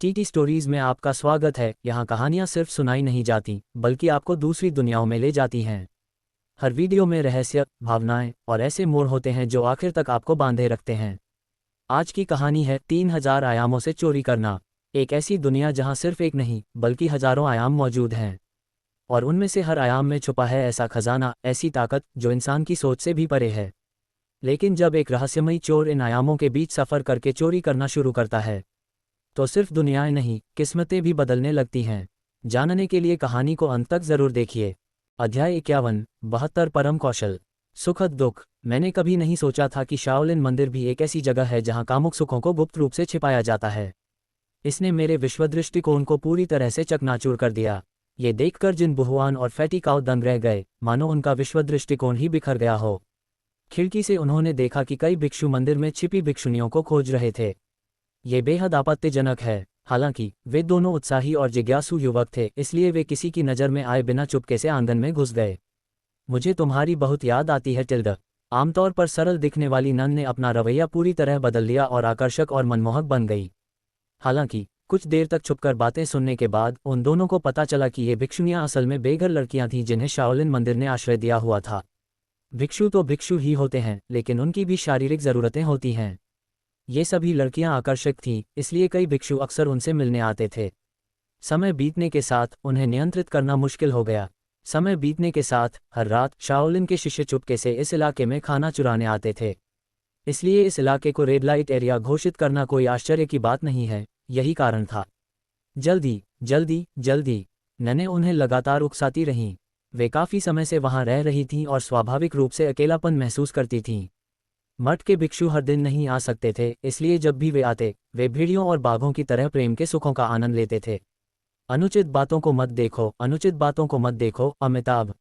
TT stories में आपका स्वागत है। यहाँ कहानियाँ सिर्फ सुनाई नहीं जाती बल्कि आपको दूसरी दुनियाओं में ले जाती हैं। हर वीडियो में रहस्य, भावनाएं और ऐसे मोड़ होते हैं जो आखिर तक आपको बांधे रखते हैं। आज की कहानी है 3000 आयामों से चोरी करना। एक ऐसी दुनिया जहाँ सिर्फ एक नहीं बल्कि हजारों आयाम मौजूद हैं, और उनमें से हर आयाम में छुपा है ऐसा खजाना, ऐसी ताकत जो इंसान की सोच से भी परे है। लेकिन जब एक रहस्यमयी चोर इन आयामों के बीच सफ़र करके चोरी करना शुरू करता है तो सिर्फ दुनियाएं नहीं, किस्मतें भी बदलने लगती हैं। जानने के लिए कहानी को अंत तक जरूर देखिए। अध्याय 51, 72 परम कौशल। सुखद दुख। मैंने कभी नहीं सोचा था कि शाओलिन मंदिर भी एक ऐसी जगह है जहां कामुक सुखों को गुप्त रूप से छिपाया जाता है। इसने मेरे विश्व दृष्टिकोण को पूरी तरह से चकनाचूर कर दिया। ये देखकर जिन बुहुआन और फैटी काऊ दंग रह गए, मानो उनका विश्व दृष्टिकोण ही बिखर गया हो। खिड़की से उन्होंने देखा कि कई भिक्षु मंदिर में छिपी भिक्षुनियों को खोज रहे थे। ये बेहद आपत्तिजनक है। हालांकि वे दोनों उत्साही और जिज्ञासु युवक थे, इसलिए वे किसी की नज़र में आए बिना चुपके से आंगन में घुस गए। मुझे तुम्हारी बहुत याद आती है टिल्डा। आमतौर पर सरल दिखने वाली नन ने अपना रवैया पूरी तरह बदल लिया और आकर्षक और मनमोहक बन गई। हालांकि कुछ देर तक छुपकर बातें सुनने के बाद उन दोनों को पता चला कि ये भिक्षुनियां असल में बेघर लड़कियां थीं जिन्हें शाओलिन मंदिर ने आश्रय दिया हुआ था। भिक्षु तो भिक्षु ही होते हैं, लेकिन उनकी भी शारीरिक ज़रूरतें होती हैं। ये सभी लड़कियां आकर्षक थीं, इसलिए कई भिक्षु अक्सर उनसे मिलने आते थे। समय बीतने के साथ उन्हें नियंत्रित करना मुश्किल हो गया। समय बीतने के साथ हर रात शाओलिन के शिष्य चुपके से इस इलाके में खाना चुराने आते थे। इसलिए इस इलाके को रेड लाइट एरिया घोषित करना कोई आश्चर्य की बात नहीं है। यही कारण था। जल्दी जल्दी जल्दी, नने उन्हें लगातार उकसाती रहीं। वे काफ़ी समय से वहां रह रही थीं और स्वाभाविक रूप से अकेलापन महसूस करती थीं। मठ के भिक्षु हर दिन नहीं आ सकते थे, इसलिए जब भी वे आते, वे भेड़ियों और बाघों की तरह प्रेम के सुखों का आनंद लेते थे। अनुचित बातों को मत देखो, अनुचित बातों को मत देखो, अमिताभ।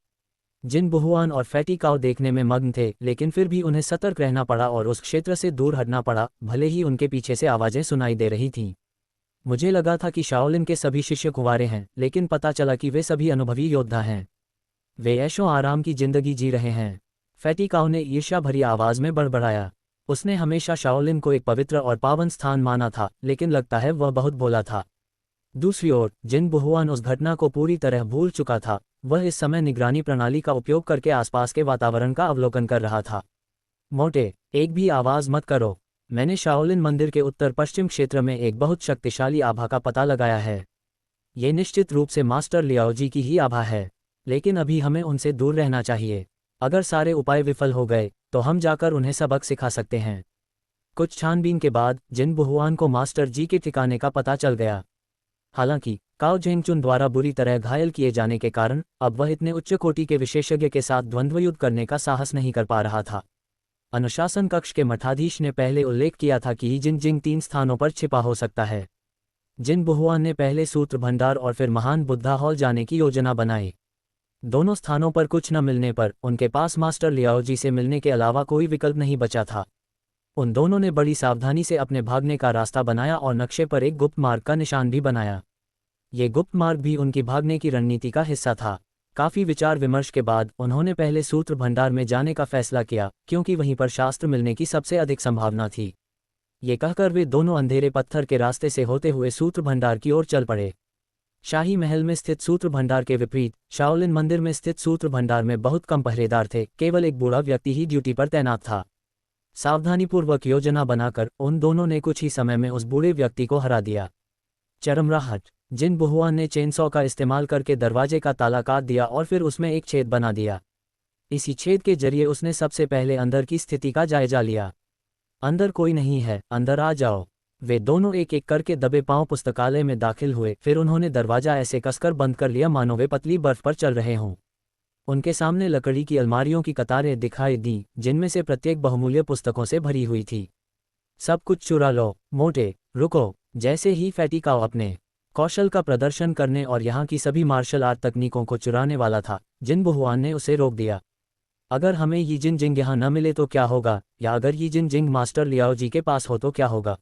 जिन बुहुआन और फैटी काऊ देखने में मग्न थे, लेकिन फिर भी उन्हें सतर्क रहना पड़ा और उस क्षेत्र से दूर हटना पड़ा, भले ही उनके पीछे से आवाज़ें सुनाई दे रही थीं। मुझे लगा था कि शाओलिन के सभी शिष्य कुंवारे हैं, लेकिन पता चला कि वे सभी अनुभवी योद्धा हैं। वे ऐशो आराम की जिंदगी जी रहे हैं। फैटी काऊ ने ईर्ष्या भरी आवाज़ में बड़बड़ाया। उसने हमेशा शाओलिन को एक पवित्र और पावन स्थान माना था, लेकिन लगता है वह बहुत भोला था। दूसरी ओर जिन बुहुआन उस घटना को पूरी तरह भूल चुका था, वह इस समय निगरानी प्रणाली का उपयोग करके आसपास के वातावरण का अवलोकन कर रहा था। मोटे, एक भी आवाज़ मत करो। मैंने शाओलिन मंदिर के उत्तर पश्चिम क्षेत्र में एक बहुत शक्तिशाली आभा का पता लगाया है। ये निश्चित रूप से मास्टर लियाओजी की ही आभा है, लेकिन अभी हमें उनसे दूर रहना चाहिए। अगर सारे उपाय विफल हो गए तो हम जाकर उन्हें सबक सिखा सकते हैं। कुछ छानबीन के बाद जिन बुहुआन को मास्टर जी के ठिकाने का पता चल गया। हालांकि काओ झेंगचुन द्वारा बुरी तरह घायल किए जाने के कारण अब वह इतने उच्च कोटि के विशेषज्ञ के साथ द्वंद्वयुद्ध करने का साहस नहीं कर पा रहा था। अनुशासन कक्ष के मठाधीश ने पहले उल्लेख किया था कि जिन जिंग 3 स्थानों पर छिपा हो सकता है। जिन बुहुआन ने पहले सूत्र भंडार और फिर महान बुद्धा हॉल जाने की योजना बनाई। दोनों स्थानों पर कुछ न मिलने पर उनके पास मास्टर लियाओजी से मिलने के अलावा कोई विकल्प नहीं बचा था। उन दोनों ने बड़ी सावधानी से अपने भागने का रास्ता बनाया और नक्शे पर एक गुप्त मार्ग का निशान भी बनाया। ये गुप्त मार्ग भी उनकी भागने की रणनीति का हिस्सा था। काफ़ी विचार विमर्श के बाद उन्होंने पहले सूत्र भंडार में जाने का फैसला किया, क्योंकि वहीं पर शास्त्र मिलने की सबसे अधिक संभावना थी। ये कहकर वे दोनों अंधेरे पत्थर के रास्ते से होते हुए सूत्र भंडार की ओर चल पड़े। शाही महल में स्थित सूत्र भंडार के विपरीत शाओलिन मंदिर में स्थित सूत्र भंडार में बहुत कम पहरेदार थे। केवल एक बूढ़ा व्यक्ति ही ड्यूटी पर तैनात था। सावधानीपूर्वक योजना बनाकर उन दोनों ने कुछ ही समय में उस बूढ़े व्यक्ति को हरा दिया। चरमराहट। जिन बुहुआन ने चेनसॉ का इस्तेमाल करके दरवाजे का ताला काट दिया और फिर उसमें एक छेद बना दिया। इसी छेद के जरिए उसने सबसे पहले अंदर की स्थिति का जायजा लिया। अंदर कोई नहीं है, अंदर आ जाओ। वे दोनों एक एक करके दबे पांव पुस्तकालय में दाखिल हुए। फिर उन्होंने दरवाजा ऐसे कसकर बंद कर लिया मानो वे पतली बर्फ पर चल रहे हों। उनके सामने लकड़ी की अलमारियों की कतारें दिखाई दी, जिनमें से प्रत्येक बहुमूल्य पुस्तकों से भरी हुई थी। सब कुछ चुरा लो। मोटे, रुको। जैसे ही फैटी काऊ अपने कौशल का प्रदर्शन करने और यहाँ की सभी मार्शल आर्ट तकनीकों को चुराने वाला था, जिन बुहुआन ने उसे रोक दिया। अगर हमें ये जिन जिंग यहाँ न मिले तो क्या होगा, या अगर ये जिन जिंग मास्टर लियाओजी के पास हो तो क्या होगा?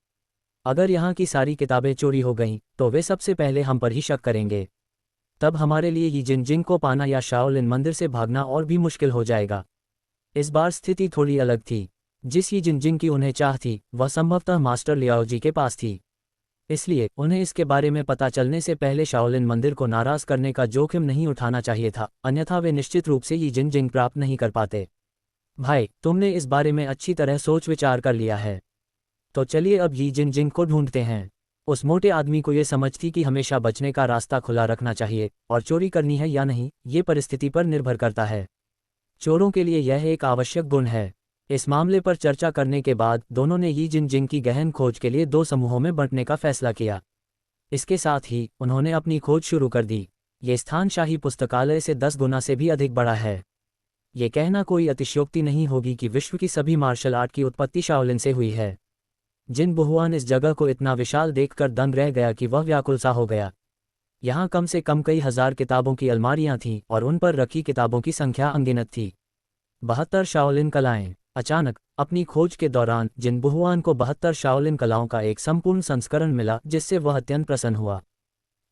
अगर यहाँ की सारी किताबें चोरी हो गईं तो वे सबसे पहले हम पर ही शक करेंगे। तब हमारे लिए ये जिन जिंग को पाना या शाओलिन मंदिर से भागना और भी मुश्किल हो जाएगा। इस बार स्थिति थोड़ी अलग थी। जिस ये जिन जिंग की उन्हें चाह थी, वह संभवतः मास्टर लियाओजी के पास थी। इसलिए उन्हें इसके बारे में पता चलने से पहले शाओलिन मंदिर को नाराज करने का जोखिम नहीं उठाना चाहिए था, अन्यथा वे निश्चित रूप से यी जिनजिंग प्राप्त नहीं कर पाते। भाई, तुमने इस बारे में अच्छी तरह सोच विचार कर लिया है। तो चलिए अब यी जिनजिंग को ढूंढते हैं। उस मोटे आदमी को ये समझ थी कि हमेशा बचने का रास्ता खुला रखना चाहिए और चोरी करनी है या नहीं, ये परिस्थिति पर निर्भर करता है। चोरों के लिए यह एक आवश्यक गुण है। इस मामले पर चर्चा करने के बाद दोनों ने यी जिनजिंग की गहन खोज के लिए 2 समूहों में बंटने का फैसला किया। इसके साथ ही उन्होंने अपनी खोज शुरू कर दी। ये स्थान शाही पुस्तकालय से 10 गुना से भी अधिक बड़ा है। ये कहना कोई अतिशयोक्ति नहीं होगी कि विश्व की सभी मार्शल आर्ट की उत्पत्ति शाओलिन से हुई है। जिन बहुआन इस जगह को इतना विशाल देखकर दंग रह गया कि वह व्याकुल सा हो गया। यहाँ कम से कम कई हजार किताबों की अलमारियां थीं और उन पर रखी किताबों की संख्या अनगिनत थी। 72 शाओलिन कलाएं। अचानक अपनी खोज के दौरान जिन बहुआन को 72 शाओलिन कलाओं का एक संपूर्ण संस्करण मिला, जिससे वह अत्यंत प्रसन्न हुआ।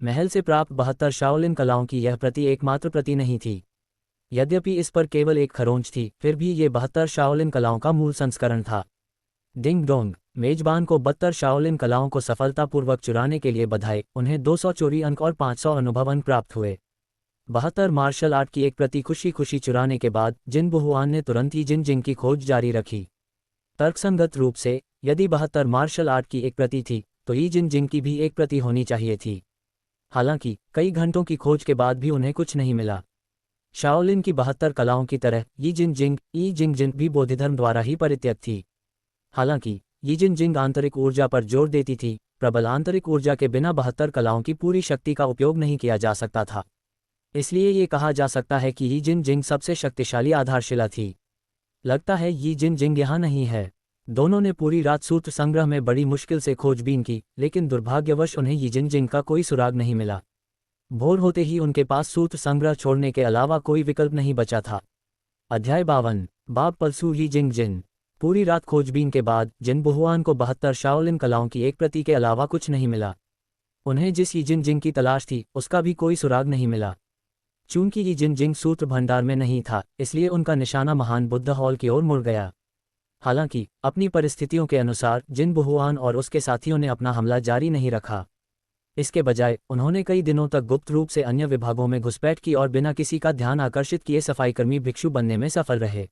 महल से प्राप्त 72 शाओलिन कलाओं की यह प्रति एकमात्र प्रति नहीं थी। यद्यपि इस पर केवल एक खरोंच थी, फिर भी ये 72 शाओलिन कलाओं का मूल संस्करण था। Ding dong. मेजबान को 72 शाओलिन कलाओं को सफलतापूर्वक चुराने के लिए बधाई। उन्हें 200 चोरी अंक और 500 अनुभव अंक प्राप्त हुए। 72 मार्शल आर्ट की एक प्रति खुशी खुशी चुराने के बाद जिन बहुआन ने तुरंत ही जिनजिंग की खोज जारी रखी। तर्कसंगत रूप से, यदि 72 मार्शल आर्ट की एक प्रति थी, तो यी जिनजिंग की भी एक प्रति होनी चाहिए थी। हालांकि कई घंटों की खोज के बाद भी उन्हें कुछ नहीं मिला। शाओलिन की 72 कलाओं की तरह यी जिनजिंग भी बोधिधर्म द्वारा ही परित्यक्त थी। हालांकि यी जिनजिंग आंतरिक ऊर्जा पर जोर देती थी। प्रबल आंतरिक ऊर्जा के बिना 72 कलाओं की पूरी शक्ति का उपयोग नहीं किया जा सकता था। इसलिए ये कहा जा सकता है कि यी जिनजिंग सबसे शक्तिशाली आधारशिला थी। लगता है यी जिनजिंग यहाँ नहीं है। दोनों ने पूरी रात सूत्र संग्रह में बड़ी मुश्किल से खोजबीन की, लेकिन दुर्भाग्यवश उन्हें यी जिनजिंग का कोई सुराग नहीं मिला। भोर होते ही उनके पास सूत्र संग्रह छोड़ने के अलावा कोई विकल्प नहीं बचा था। अध्याय 52। बाब पलसू यी जिनजिंग। पूरी रात खोजबीन के बाद जिन बहुआन को 72 शाओलिन कलाओं की एक प्रति के अलावा कुछ नहीं मिला। उन्हें जिस यी जिनजिंग की तलाश थी, उसका भी कोई सुराग नहीं मिला। चूंकि यी जिनजिंग सूत्र भंडार में नहीं था, इसलिए उनका निशाना महान बुद्ध हॉल की ओर मुड़ गया। हालांकि अपनी परिस्थितियों के अनुसार जिन बहुआन और उसके साथियों ने अपना हमला जारी नहीं रखा। इसके बजाय उन्होंने कई दिनों तक गुप्त रूप से अन्य विभागों में घुसपैठ की और बिना किसी का ध्यान आकर्षित किए सफाईकर्मी भिक्षु बनने में सफल रहे।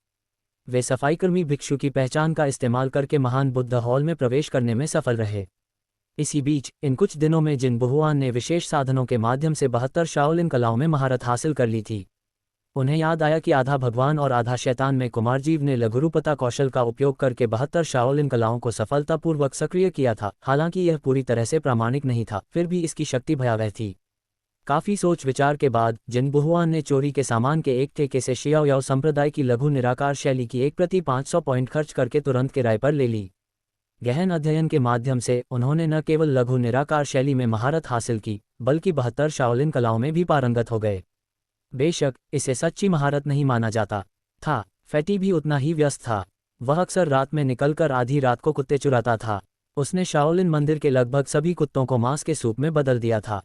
वे सफाईकर्मी भिक्षु की पहचान का इस्तेमाल करके महान बुद्ध हॉल में प्रवेश करने में सफल रहे। इसी बीच इन कुछ दिनों में जिन बहुआन ने विशेष साधनों के माध्यम से 72 शाओलिन कलाओं में महारत हासिल कर ली थी। उन्हें याद आया कि आधा भगवान और आधा शैतान में कुमारजीव ने लघुरूपता कौशल का उपयोग करके 72 शाओलिन कलाओं को सफलतापूर्वक सक्रिय किया था। हालांकि यह पूरी तरह से प्रामाणिक नहीं था, फिर भी इसकी शक्ति भयावह थी। काफी सोच विचार के बाद जिन बहुआन ने चोरी के सामान के एक ठेके से शियाओ संप्रदाय की लघु निराकार शैली की एक प्रति 500 पॉइंट खर्च करके तुरंत किराए पर ले ली। गहन अध्ययन के माध्यम से उन्होंने न केवल लघु निराकार शैली में महारत हासिल की, बल्कि 72 शाओलिन कलाओं में भी पारंगत हो गए। बेशक इसे सच्ची महारत नहीं माना जाता था। फैटी भी उतना ही व्यस्त था। वह अक्सर रात में निकलकर आधी रात को कुत्ते चुराता था। उसने शाओलिन मंदिर के लगभग सभी कुत्तों को मांस के सूप में बदल दिया था।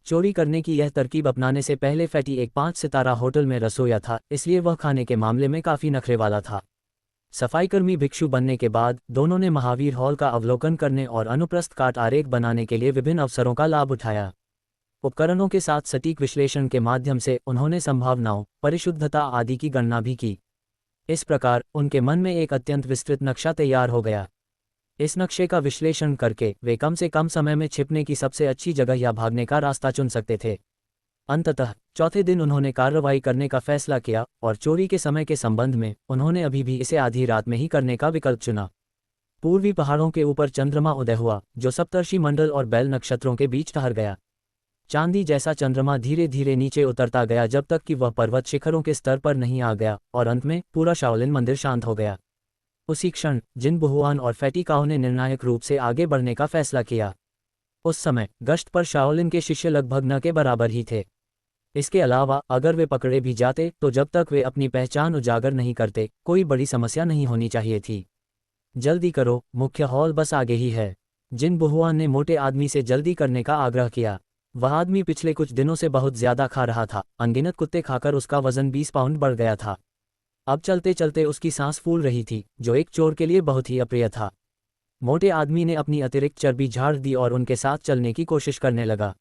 चोरी करने की यह तरकीब अपनाने से पहले फैटी एक 5 सितारा होटल में रसोइया था, इसलिए वह खाने के मामले में काफी नखरे वाला था। सफाईकर्मी भिक्षु बनने के बाद दोनों ने महावीर हॉल का अवलोकन करने और अनुप्रस्थ काट आरेख बनाने के लिए विभिन्न अवसरों का लाभ उठाया। उपकरणों के साथ सटीक विश्लेषण के माध्यम से उन्होंने संभावनाओं, परिशुद्धता आदि की गणना भी की। इस प्रकार उनके मन में एक अत्यंत विस्तृत नक्शा तैयार हो गया। इस नक्शे का विश्लेषण करके वे कम से कम समय में छिपने की सबसे अच्छी जगह या भागने का रास्ता चुन सकते थे। अंततः चौथे दिन उन्होंने कार्रवाई करने का फैसला किया और चोरी के समय के संबंध में उन्होंने अभी भी इसे आधी रात में ही करने का विकल्प चुना। पूर्वी पहाड़ों के ऊपर चंद्रमा उदय हुआ, जो सप्तर्षि मंडल और बैल नक्षत्रों के बीच ठहर गया। चांदी जैसा चंद्रमा धीरे धीरे नीचे उतरता गया जब तक कि वह पर्वत शिखरों के स्तर पर नहीं आ गया, और अंत में पूरा शाओलिन मंदिर शांत हो गया। उसी क्षण जिन बहुआन और फैटी काओ ने निर्णायक रूप से आगे बढ़ने का फैसला किया। उस समय गश्त पर शाओलिन के शिष्य लगभग न के बराबर ही थे। इसके अलावा अगर वे पकड़े भी जाते तो जब तक वे अपनी पहचान उजागर नहीं करते, कोई बड़ी समस्या नहीं होनी चाहिए थी। जल्दी करो, मुख्य हॉल बस आगे ही है। जिन बहुआन ने मोटे आदमी से जल्दी करने का आग्रह किया। वह आदमी पिछले कुछ दिनों से बहुत ज्यादा खा रहा था। अनगिनत कुत्ते खाकर उसका वजन 20 पाउंड बढ़ गया था। अब चलते चलते उसकी सांस फूल रही थी, जो एक चोर के लिए बहुत ही अप्रिय था। मोटे आदमी ने अपनी अतिरिक्त चर्बी झाड़ दी और उनके साथ चलने की कोशिश करने लगा।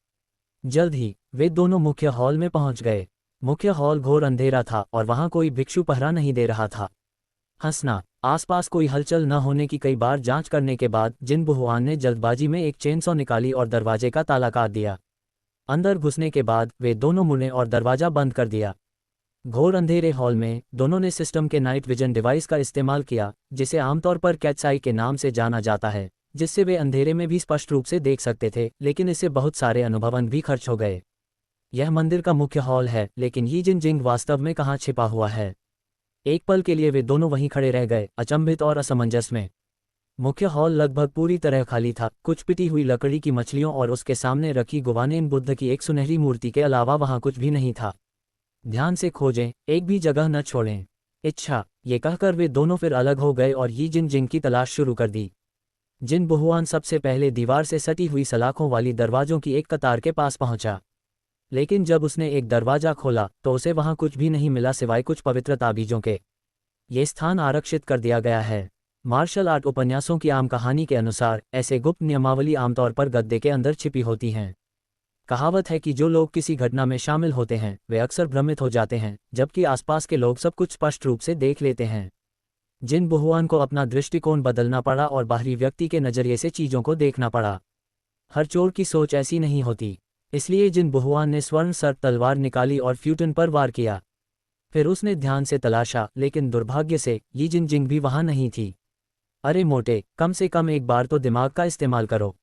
जल्द ही वे दोनों मुख्य हॉल में पहुंच गए। मुख्य हॉल घोर अंधेरा था और वहां कोई भिक्षु पहरा नहीं दे रहा था। हंसना, आसपास कोई हलचल न होने की कई बार जांच करने के बाद जिन बुहुआन ने जल्दबाजी में एक चेनसॉ निकाली और दरवाजे का ताला काट दिया। अंदर घुसने के बाद वे दोनों मुड़े और दरवाजा बंद कर दिया। घोर अंधेरे हॉल में दोनों ने सिस्टम के नाइट विजन डिवाइस का इस्तेमाल किया, जिसे आमतौर पर कैट्स आई के नाम से जाना जाता है, जिससे वे अंधेरे में भी स्पष्ट रूप से देख सकते थे, लेकिन इससे बहुत सारे अनुभवन भी खर्च हो गए। यह मंदिर का मुख्य हॉल है, लेकिन यी जिन जिंग वास्तव में कहाँ छिपा हुआ है? एक पल के लिए वे दोनों वहीं खड़े रह गए, अचंभित और असमंजस में। मुख्य हॉल लगभग पूरी तरह खाली था। कुछ पिटी हुई लकड़ी की मछलियों और उसके सामने रखी गुवानेन बुद्ध की एक सुनहरी मूर्ति के अलावा वहां कुछ भी नहीं था। ध्यान से खोजें, एक भी जगह न छोड़ें। इच्छा, ये कहकर वे दोनों फिर अलग हो गए और यी जिन जिंग की तलाश शुरू कर दी। जिन बुहुआन सबसे पहले दीवार से सटी हुई सलाखों वाली दरवाजों की एक कतार के पास पहुंचा, लेकिन जब उसने एक दरवाजा खोला तो उसे वहां कुछ भी नहीं मिला सिवाय कुछ पवित्र ताबीजों के। ये स्थान आरक्षित कर दिया गया है। मार्शल आर्ट उपन्यासों की आम कहानी के अनुसार ऐसे गुप्त नियमावली आमतौर पर गद्दे के अंदर छिपी होती हैं। कहावत है कि जो लोग किसी घटना में शामिल होते हैं वे अक्सर भ्रमित हो जाते हैं, जबकि आसपास के लोग सब कुछ स्पष्ट रूप से देख लेते हैं। जिन बुहुआन को अपना दृष्टिकोण बदलना पड़ा और बाहरी व्यक्ति के नजरिए से चीज़ों को देखना पड़ा। हर चोर की सोच ऐसी नहीं होती, इसलिए जिन बुहुआन ने स्वर्ण सर्प तलवार निकाली और फ्यूटन पर वार किया। फिर उसने ध्यान से तलाशा, लेकिन दुर्भाग्य से यी जिन जिंग भी वहां नहीं थी। अरे मोटे, कम से कम एक बार तो दिमाग का इस्तेमाल करो।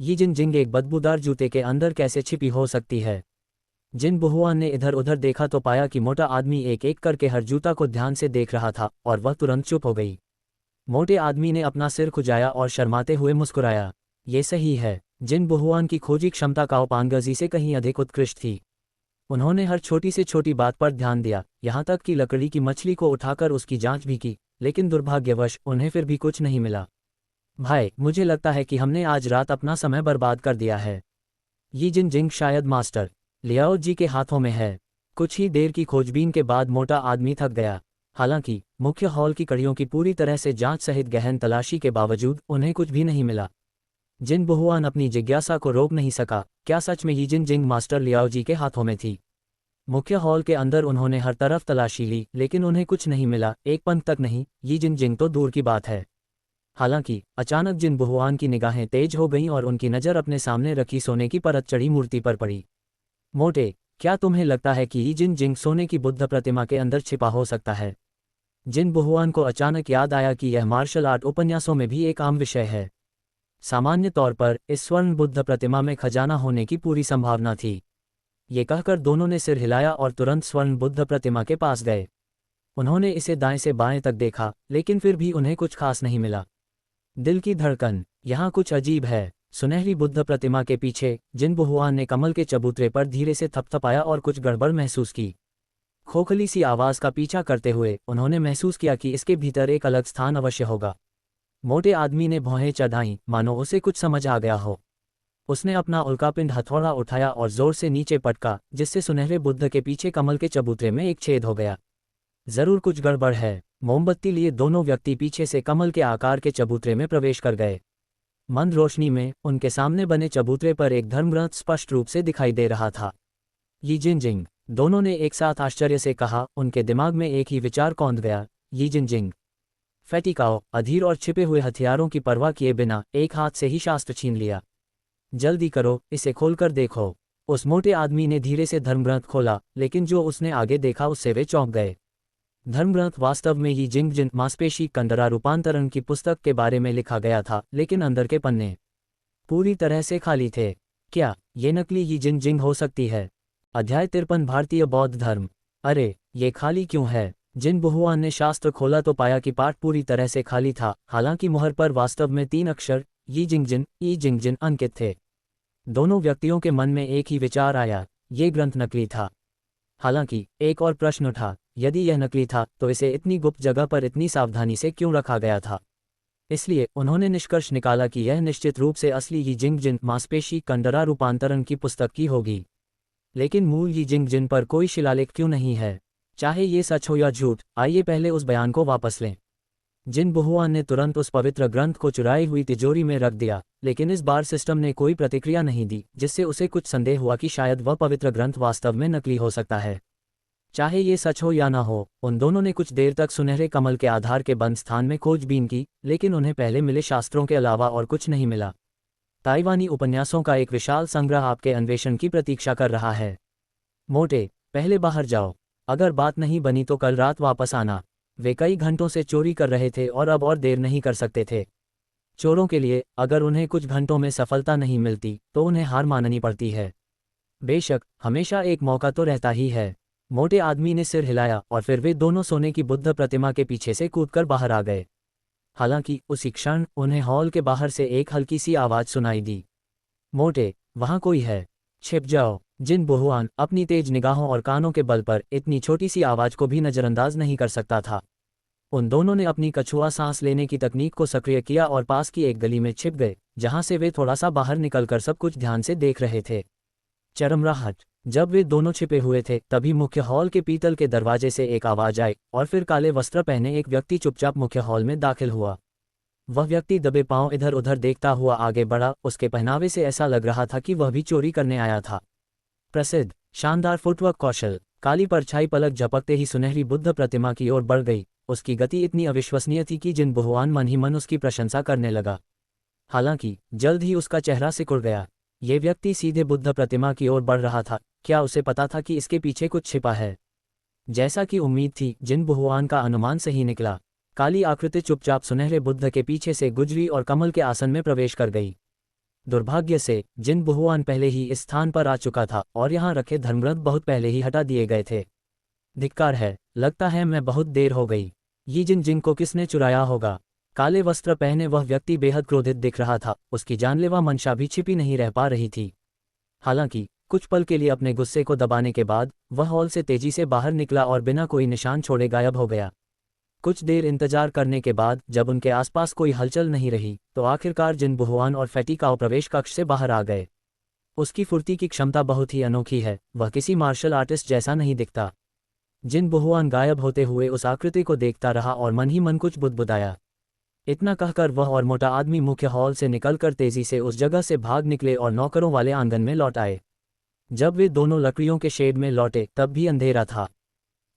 यी जिन जिंग एक बदबूदार जूते के अंदर कैसे छिपी हो सकती है? जिन बुहुआन ने इधर उधर देखा तो पाया कि मोटा आदमी एक एक करके हर जूता को ध्यान से देख रहा था और वह तुरंत चुप हो गई। मोटे आदमी ने अपना सिर खुजाया और शर्माते हुए मुस्कुराया। ये सही है, जिन बुहुआन की खोजी क्षमता काओपांगजी से कहीं अधिक उत्कृष्ट थी। उन्होंने हर छोटी से छोटी बात पर ध्यान दिया, यहाँ तक कि लकड़ी की मछली को उठाकर उसकी जांच भी की, लेकिन दुर्भाग्यवश उन्हें फिर भी कुछ नहीं मिला। भाई, मुझे लगता है कि हमने आज रात अपना समय बर्बाद कर दिया है। यी जिन जिंग शायद मास्टर लियाओ जी के हाथों में है। कुछ ही देर की खोजबीन के बाद मोटा आदमी थक गया। हालांकि मुख्य हॉल की कड़ियों की पूरी तरह से जांच सहित गहन तलाशी के बावजूद उन्हें कुछ भी नहीं मिला। जिन बुहुआन अपनी जिज्ञासा को रोक नहीं सका, क्या सच में यी जिन जिंग मास्टर लियाओ जी के हाथों में थी? मुख्य हॉल के अंदर उन्होंने हर तरफ तलाशी ली, लेकिन उन्हें कुछ नहीं मिला, एक पंख तक नहीं। यी जिन जिंग तो दूर की बात है। हालांकि अचानक जिन बुहुआन की निगाहें तेज हो गईं और उनकी नज़र अपने सामने रखी सोने की परत चढ़ी मूर्ति पर पड़ी। मोटे, क्या तुम्हें लगता है कि यी जिन जिंग सोने की बुद्ध प्रतिमा के अंदर छिपा हो सकता है? जिन बुहुआन को अचानक याद आया कि यह मार्शल आर्ट उपन्यासों में भी एक आम विषय है। सामान्य तौर पर इस स्वर्ण बुद्ध प्रतिमा में खजाना होने की पूरी संभावना थी। ये कहकर दोनों ने सिर हिलाया और तुरंत स्वर्ण बुद्ध प्रतिमा के पास गए। उन्होंने इसे दाएं से बाएं तक देखा, लेकिन फिर भी उन्हें कुछ खास नहीं मिला। दिल की धड़कन, यहाँ कुछ अजीब है। सुनहरी बुद्ध प्रतिमा के पीछे जिन बुहुआन ने कमल के चबूतरे पर धीरे से थपथपाया और कुछ गड़बड़ महसूस की। खोखली सी आवाज का पीछा करते हुए उन्होंने महसूस किया कि इसके भीतर एक अलग स्थान अवश्य होगा। मोटे आदमी ने भौहें चढ़ाईं, मानो उसे कुछ समझ आ गया हो। उसने अपना उल्कापिंड हथौड़ा उठाया और जोर से नीचे पटका, जिससे सुनहरे बुद्ध के पीछे कमल के चबूतरे में एक छेद हो गया। जरूर कुछ गड़बड़ है। मोमबत्ती लिए दोनों व्यक्ति पीछे से कमल के आकार के चबूतरे में प्रवेश कर गए। मंद रोशनी में उनके सामने बने चबूतरे पर एक धर्मग्रंथ स्पष्ट रूप से दिखाई दे रहा था। यी जिन जिंग, दोनों ने एक साथ आश्चर्य से कहा। उनके दिमाग में एक ही विचार कौंध गया, यी जिन जिंग। फैटिकाओ, अधीर और छिपे हुए हथियारों की परवाह किए बिना एक हाथ से ही शास्त्र छीन लिया। जल्दी करो, इसे खोलकर देखो। उस मोटे आदमी ने धीरे से धर्मग्रंथ खोला, लेकिन जो उसने आगे देखा उससे वे चौंक गए। धर्मग्रंथ वास्तव में यी जिंग जिन मांसपेशी कंडरा रूपांतरण की पुस्तक के बारे में लिखा गया था, लेकिन अंदर के पन्ने पूरी तरह से खाली थे। क्या ये नकली यी जिन जिंग हो सकती है? अध्याय 53 भारतीय बौद्ध धर्म। अरे, ये खाली क्यों है? जिन बुहुआन ने शास्त्र खोला तो पाया कि पाठ पूरी तरह से खाली था। हालांकि मुहर पर वास्तव में 3 अक्षर यी जिंग जिन अंकित थे। दोनों व्यक्तियों के मन में एक ही विचार आया, ये ग्रंथ नकली था। हालांकि एक और प्रश्न उठा, यदि यह नकली था तो इसे इतनी गुप्त जगह पर इतनी सावधानी से क्यों रखा गया था? इसलिए उन्होंने निष्कर्ष निकाला कि यह निश्चित रूप से असली यी जिंग जिन मांसपेशी कंडरा रूपांतरण की पुस्तक की होगी। लेकिन मूल यी जिंग जिन पर कोई शिलालेख क्यों नहीं है? चाहे ये सच हो या झूठ, आइए पहले उस बयान को वापस लें। जिन बहुआन ने तुरंत उस पवित्र ग्रंथ को चुराई हुई तिजोरी में रख दिया, लेकिन इस बार सिस्टम ने कोई प्रतिक्रिया नहीं दी, जिससे उसे कुछ संदेह हुआ कि शायद वह पवित्र ग्रंथ वास्तव में नकली हो सकता है। चाहे ये सच हो या ना हो, उन दोनों ने कुछ देर तक सुनहरे कमल के आधार के बंद स्थान में खोजबीन की, लेकिन उन्हें पहले मिले शास्त्रों के अलावा और कुछ नहीं मिला। ताइवानी उपन्यासों का एक विशाल संग्रह आपके अन्वेषण की प्रतीक्षा कर रहा है। मोटे, पहले बाहर जाओ। अगर बात नहीं बनी तो कल रात वापस आना। वे कई घंटों से चोरी कर रहे थे और अब और देर नहीं कर सकते थे। चोरों के लिए, अगर उन्हें कुछ घंटों में सफलता नहीं मिलती तो उन्हें हार माननी पड़ती है। बेशक, हमेशा एक मौका तो रहता ही है। मोटे आदमी ने सिर हिलाया और फिर वे दोनों सोने की बुद्ध प्रतिमा के पीछे से कूदकर बाहर आ गए। हालांकि उसी क्षण उन्हें हॉल के बाहर से एक हल्की सी आवाज सुनाई दी। मोटे, वहां कोई है, छिप जाओ। जिन बहुआन अपनी तेज निगाहों और कानों के बल पर इतनी छोटी सी आवाज को भी नजरअंदाज नहीं कर सकता था। उन दोनों ने अपनी कछुआ सांस लेने की तकनीक को सक्रिय किया और पास की एक गली में छिप गए, जहां से वे थोड़ा सा बाहर निकलकर सब कुछ ध्यान से देख रहे थे। चरमराहट। जब वे दोनों छिपे हुए थे तभी मुख्य हॉल के पीतल के दरवाजे से एक आवाज आई और फिर काले वस्त्र पहने एक व्यक्ति चुपचाप मुख्य हॉल में दाखिल हुआ। वह व्यक्ति दबे पांव इधर उधर देखता हुआ आगे बढ़ा। उसके पहनावे से ऐसा लग रहा था कि वह भी चोरी करने आया था। प्रसिद्ध, शानदार फुटवर्क कौशल। काली परछाई पलक झपकते ही सुनहरी बुद्ध प्रतिमा की ओर बढ़ गई। उसकी गति इतनी अविश्वसनीय थी कि जिन बहुआन मन ही मन उसकी प्रशंसा करने लगा। हालांकि जल्द ही उसका चेहरा सिकुड़ गया। ये व्यक्ति सीधे बुद्ध प्रतिमा की ओर बढ़ रहा था। क्या उसे पता था कि इसके पीछे कुछ छिपा है? जैसा कि उम्मीद थी, जिन बहुआन का अनुमान सही निकला। काली आकृति चुपचाप सुनहरे बुद्ध के पीछे से गुजरी और कमल के आसन में प्रवेश कर गई। दुर्भाग्य से जिन बहुआन पहले ही इस स्थान पर आ चुका था और यहाँ रखे धर्मग्रंथ बहुत पहले ही हटा दिए गए थे। धिक्कार है, लगता है मैं बहुत देर हो गई। ये जिन को किसने चुराया होगा? काले वस्त्र पहने वह व्यक्ति बेहद क्रोधित दिख रहा था। उसकी जानलेवा मंशा भी छिपी नहीं रह पा रही थी। हालांकि कुछ पल के लिए अपने गुस्से को दबाने के बाद वह हॉल से तेजी से बाहर निकला और बिना कोई निशान छोड़े गायब हो गया। कुछ देर इंतजार करने के बाद जब उनके आसपास कोई हलचल नहीं रही तो आखिरकार जिन बहुआन और फैटी काओ प्रवेश कक्ष से बाहर आ गए। उसकी फुर्ती की क्षमता बहुत ही अनोखी है। वह किसी मार्शल आर्टिस्ट जैसा नहीं दिखता। जिन बहुआन गायब होते हुए उस आकृति को देखता रहा और मन ही मन कुछ बुदबुदाया। इतना कहकर वह और मोटा आदमी मुख्य हॉल से निकलकर तेजी से उस जगह से भाग निकले और नौकरों वाले आंगन में लौट आए। जब वे दोनों लकड़ियों के शेड में लौटे तब भी अंधेरा था।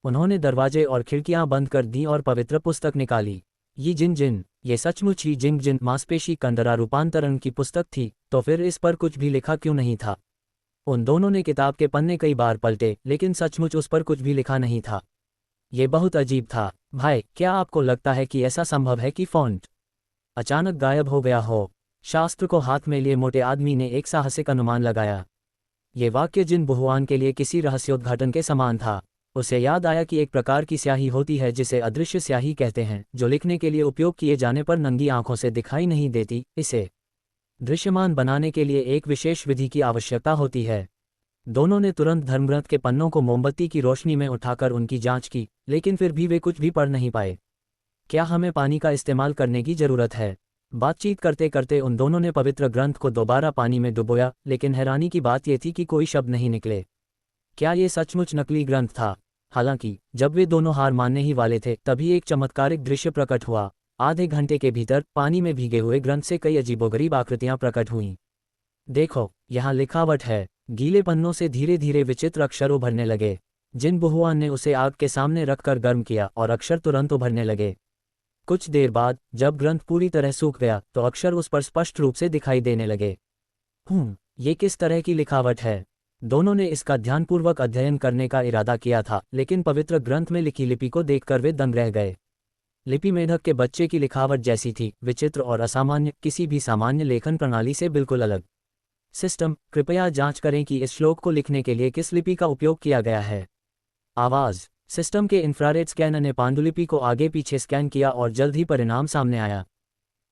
उन्होंने दरवाजे और खिड़कियां बंद कर दी और पवित्र पुस्तक निकाली। ये जिन ये सचमुच ही जिन मांसपेशी कंडरा रूपांतरण की पुस्तक थी, तो फिर इस पर कुछ भी लिखा क्यों नहीं था? उन दोनों ने किताब के पन्ने कई बार पलटे, लेकिन सचमुच उस पर कुछ भी लिखा नहीं था। ये बहुत अजीब था। भाई, क्या आपको लगता है कि ऐसा संभव है कि फॉन्ट अचानक गायब हो गया हो? शास्त्र को हाथ में लिए मोटे आदमी ने एक साहसिक अनुमान लगाया। ये वाक्य जिन बहुआन के लिए किसी रहस्योद्घाटन के समान था। उसे याद आया कि एक प्रकार की स्याही होती है जिसे अदृश्य स्याही कहते हैं, जो लिखने के लिए उपयोग किए जाने पर नंगी आंखों से दिखाई नहीं देती। इसे दृश्यमान बनाने के लिए एक विशेष विधि की आवश्यकता होती है। दोनों ने तुरंत धर्मग्रंथ के पन्नों को मोमबत्ती की रोशनी में उठाकर उनकी जांच की, लेकिन फिर भी वे कुछ भी पढ़ नहीं पाए। क्या हमें पानी का इस्तेमाल करने की जरूरत है? बातचीत करते करते उन दोनों ने पवित्र ग्रंथ को दोबारा पानी में डुबोया, लेकिन हैरानी की बात यह थी कि कोई शब्द नहीं निकले। क्या ये सचमुच नकली ग्रंथ था? हालांकि जब वे दोनों हार मानने ही वाले थे तभी एक चमत्कारिक दृश्य प्रकट हुआ। आधे घंटे के भीतर पानी में भीगे हुए ग्रंथ से कई अजीबोगरीब आकृतियां प्रकट हुईं। देखो, यहाँ लिखावट है। गीले पन्नों से धीरे धीरे विचित्र अक्षर उभरने लगे। जिन बहुआन ने उसे आग के सामने रखकर गर्म किया और अक्षर तुरंत उभरने लगे। कुछ देर बाद जब ग्रंथ पूरी तरह सूख गया तो अक्षर उस पर स्पष्ट रूप से दिखाई देने लगे। ये किस तरह की लिखावट है? दोनों ने इसका ध्यानपूर्वक अध्ययन करने का इरादा किया था, लेकिन पवित्र ग्रंथ में लिखी लिपि को देखकर वे दंग रह गए। लिपि मेढक के बच्चे की लिखावट जैसी थी, विचित्र और असामान्य, किसी भी सामान्य लेखन प्रणाली से बिल्कुल अलग। सिस्टम, कृपया जांच करें कि इस श्लोक को लिखने के लिए किस लिपि का उपयोग किया गया है। आवाज़। सिस्टम के इंफ्रारेड स्कैनर ने पांडुलिपि को आगे पीछे स्कैन किया और जल्द ही परिणाम सामने आया।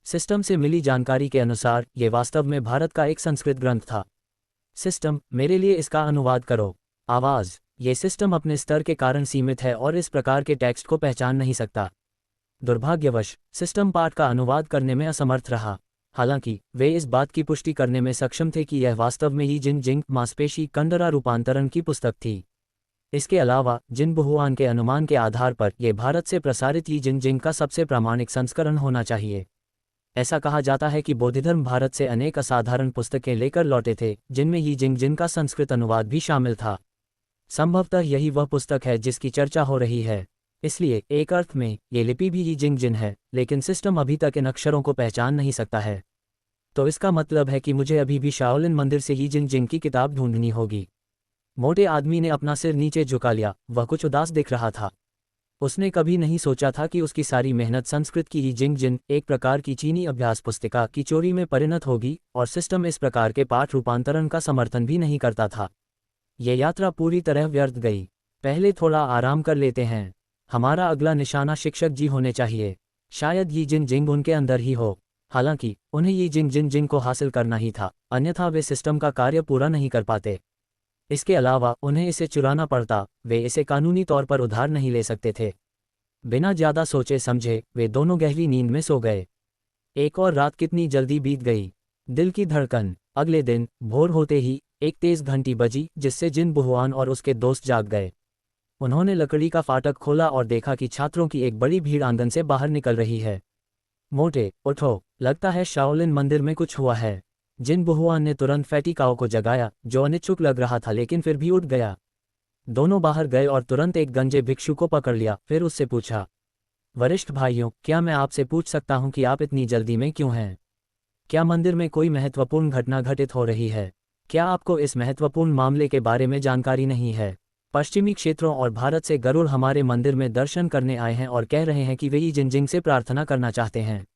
सिस्टम से मिली जानकारी के अनुसार ये वास्तव में भारत का एक संस्कृत ग्रंथ था। सिस्टम, मेरे लिए इसका अनुवाद करो। आवाज़। ये सिस्टम अपने स्तर के कारण सीमित है और इस प्रकार के टेक्स्ट को पहचान नहीं सकता। दुर्भाग्यवश सिस्टम पाठ का अनुवाद करने में असमर्थ रहा। हालांकि वे इस बात की पुष्टि करने में सक्षम थे कि यह वास्तव में ही जिन मांसपेशी कंडरा रूपांतरण की पुस्तक थी। इसके अलावा जिनहुआन के अनुमान के आधार पर यह भारत से प्रसारित यी जिंग जिंग का सबसे प्रामाणिक संस्करण होना चाहिए। ऐसा कहा जाता है कि बोधिधर्म भारत से अनेक असाधारण पुस्तकें लेकर लौटे थे, जिनमें यी जिंग जिंग का संस्कृत अनुवाद भी शामिल था। संभवतः यही वह पुस्तक है जिसकी चर्चा हो रही है। इसलिए एक अर्थ में ये लिपि भी यी जिंग जिंग है, लेकिन सिस्टम अभी तक इन अक्षरों को पहचान नहीं सकता है। तो इसका मतलब है कि मुझे अभी भी शाओलिन मंदिर से यी जिंग जिंग की किताब ढूंढनी होगी। मोटे आदमी ने अपना सिर नीचे झुका लिया, वह कुछ उदास दिख रहा था। उसने कभी नहीं सोचा था कि उसकी सारी मेहनत संस्कृत की यी जिंग जिंग, एक प्रकार की चीनी अभ्यास पुस्तिका की चोरी में परिणत होगी, और सिस्टम इस प्रकार के पाठ रूपांतरण का समर्थन भी नहीं करता था। यह यात्रा पूरी तरह व्यर्थ गई। पहले थोड़ा आराम कर लेते हैं। हमारा अगला निशाना शिक्षक जी होने चाहिए। शायद यी जिंग जिंग उनके अंदर ही हो। हालांकि उन्हें यी जिंग जिंग जिंग को हासिल करना ही था, अन्यथा वे सिस्टम का कार्य पूरा नहीं कर पाते। इसके अलावा उन्हें इसे चुराना पड़ता, वे इसे कानूनी तौर पर उधार नहीं ले सकते थे। बिना ज्यादा सोचे समझे वे दोनों गहरी नींद में सो गए। एक और रात कितनी जल्दी बीत गई। दिल की धड़कन। अगले दिन भोर होते ही एक तेज घंटी बजी, जिससे जिनहुआन और उसके दोस्त जाग गए। उन्होंने लकड़ी का फाटक खोला और देखा कि छात्रों की एक बड़ी भीड़ आंगन से बाहर निकल रही है। मोटे, उठो, लगता है शाओलिन मंदिर में कुछ हुआ है। जिनहुआन ने तुरंत फैटी काओ को जगाया, जो अनिच्छुक लग रहा था लेकिन फिर भी उठ गया। दोनों बाहर गए और तुरंत एक गंजे भिक्षु को पकड़ लिया, फिर उससे पूछा, वरिष्ठ भाइयों, क्या मैं आपसे पूछ सकता हूं कि आप इतनी जल्दी में क्यों हैं? क्या मंदिर में कोई महत्वपूर्ण घटना घटित हो रही है? क्या आपको इस महत्वपूर्ण मामले के बारे में जानकारी नहीं है? पश्चिमी क्षेत्रों और भारत से गरुड़ हमारे मंदिर में दर्शन करने आए हैं और कह रहे हैं कि वे यी जिंग जिंग से प्रार्थना करना चाहते हैं।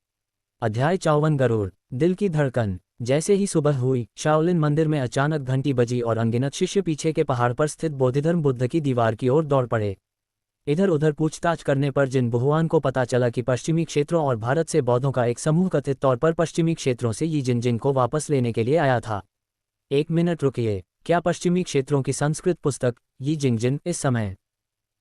अध्याय 54 गरुड़। दिल की धड़कन। जैसे ही सुबह हुई, शाओलिन मंदिर में अचानक घंटी बजी और अनगिनत शिष्य पीछे के पहाड़ पर स्थित बोधिधर्म बुद्ध की दीवार की ओर दौड़ पड़े। इधर उधर पूछताछ करने पर जिनहुआन को पता चला कि पश्चिमी क्षेत्रों और भारत से बौद्धों का एक समूह कथित तौर पर पश्चिमी क्षेत्रों से यी जिंग जिंग को वापस लेने के लिए आया था। एक मिनट रुकिए, क्या पश्चिमी क्षेत्रों की संस्कृत पुस्तक यी जिंग जिंग इस समय